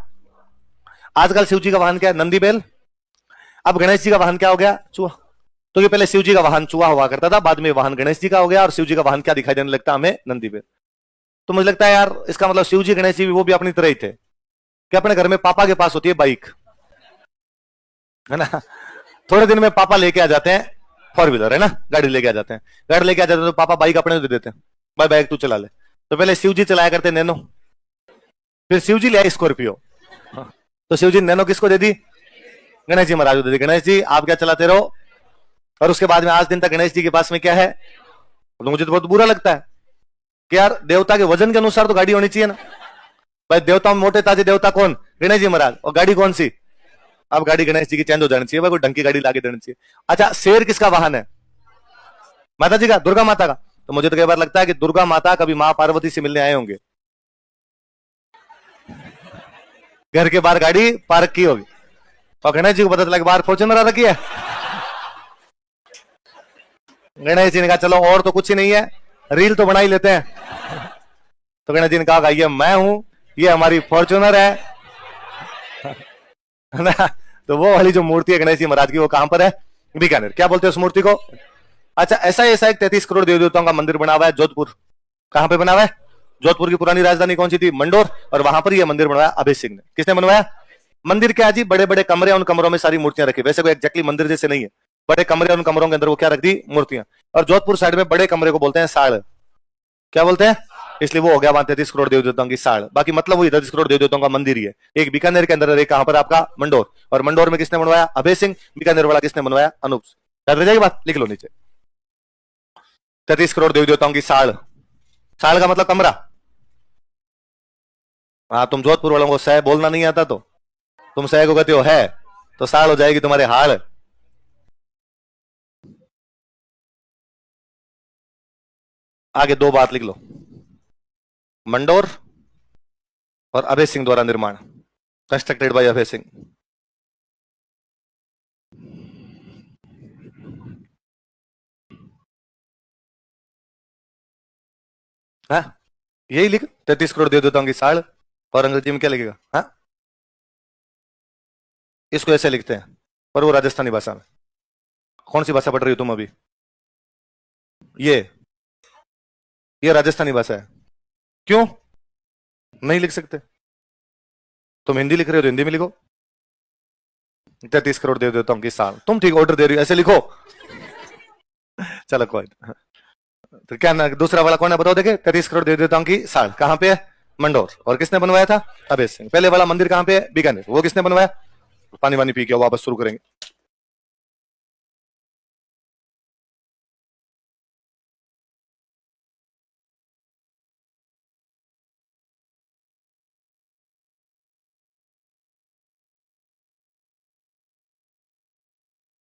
आजकल शिव जी का वाहन क्या है? नंदी बैल। अब गणेश जी का वाहन क्या हो गया? चूहा। तो ये पहले शिव जी का वाहन चूहा हुआ करता था, बाद में वाहन गणेश जी का हो गया, और शिव जी का वाहन क्या दिखाई देने लगता हमें? नंदी बैल। तो मुझे लगता है यार इसका मतलब शिव जी गणेश जी वो भी अपनी तरह ही थे कि अपने घर में पापा के पास होती है बाइक, है ना, थोड़े दिन में पापा लेके आ जाते हैं फोर व्हीलर, है ना, गाड़ी लेके आ जाते हैं। गाड़ी लेके आ जाते हैं तो पापा बाइक अपने दे देते हैं, भाई बाइक तू चला ले। तो पहले शिव जी चलाया करते नैनो, फिर शिव जी ले आए स्कॉर्पियो। तो शिव जी नैनो किसको दे दी? गणेश जी महाराज को दे दी। गणेश जी आप क्या चलाते रहो। और उसके बाद में आज दिन तक गणेश जी के पास में क्या है? तो मुझे तो बहुत बुरा लगता है कि यार देवता के वजन के अनुसार तो गाड़ी होनी चाहिए ना भाई। देवता में मोटे ताजे देवता कौन? गणेश जी महाराज। और गाड़ी कौन सी? अब गाड़ी गणेश जी की चेंज हो जानी चाहिए भाई, कोई ढंग की गाड़ी लाके देनी चाहिए। अच्छा, शेर किसका वाहन है? माता जी का, दुर्गा माता का। तो मुझे तो कई बार लगता है कि दुर्गा माता कभी मां पार्वती से मिलने आए होंगे, घर के बाहर गाड़ी पार्क की होगी, और गणेश जी को पता चला कि बाहर फॉर्च्यूनर आ रखी है। गणेश जी ने कहा चलो और तो कुछ ही नहीं है, रील तो बना ही लेते हैं। तो गणेश जी ने कहा ये मैं हूं, ये हमारी फॉर्च्यूनर है ना। तो वो वाली जो मूर्ति है गणेश जी महाराज की, वो कहां पर है? बीकानेर। क्या बोलते हैं उस मूर्ति को? अच्छा, ऐसा एक 33 करोड़ देवी देवताओं का मंदिर बना हुआ है जोधपुर। कहां पे बना हुआ है? जोधपुर की पुरानी राजधानी कौन सी थी? मंडोर। और वहां पर यह मंदिर बनवाया अभय सिंह ने। किसने बनवाया? मंदिर क्या जी? बड़े बड़े कमरे, उन कमरों में सारी मूर्तियां रखी। वैसे कोई एक्जैक्टली मंदिर जैसे नहीं है, बड़े कमरे, उन कमरों के अंदर वो क्या रख दी? मूर्तियां। और जोधपुर साइड में बड़े कमरे को बोलते हैं साड़। क्या बोलते हैं? इसलिए वो हो गया वहां 33 करोड़ देवी देवताओं की साड़। बाकी मतलब वही 33 करोड़ देवी देवताओं का मंदिर ही है। एक बीकानेर के अंदर, एक कहां पर आपका? मंडोर। और मंडोर में किसने बनवाया? अभय सिंह। बीकानेर वाला किसने बनवाया? अनूप। याद रह जाएगी बात? लिख लो नीचे। 33 करोड़ देवी देवताओं की साड़। साड़ का मतलब कमरा। हाँ, तुम जोधपुर वालों को सह बोलना नहीं आता तो तुम सह को कहते हो है, तो साड़ हो जाएगी तुम्हारे हाड़। आगे दो बात लिख लो, मंडोर और अभय सिंह द्वारा निर्माण, कंस्ट्रक्टेड बाय अभय सिंह। हाँ, यही लिख, 33 करोड़ देवी देवताओं की साड़। और अंग्रेजी में क्या लिखेगा? हाँ, इसको ऐसे लिखते हैं, पर वो राजस्थानी भाषा में। कौन सी भाषा पढ़ रही हो तुम अभी? ये राजस्थानी भाषा है। क्यों नहीं लिख सकते? तुम हिंदी लिख रहे हो तो हिंदी में लिखो। 33 करोड़ देवी देवताओं की साल। तुम ठीक ऑर्डर दे रही हो, ऐसे लिखो। चलो कोई, तो क्या ना, दूसरा वाला कौन है बताओ देखे? 33 करोड़ देवी देवताओं की साल कहां पे है? मंडोर। और किसने बनवाया था? अभय सिंह। पहले वाला मंदिर कहां पे है? बीकानेर। वो किसने बनवाया? पानी वानी पी के वापस शुरू करेंगे।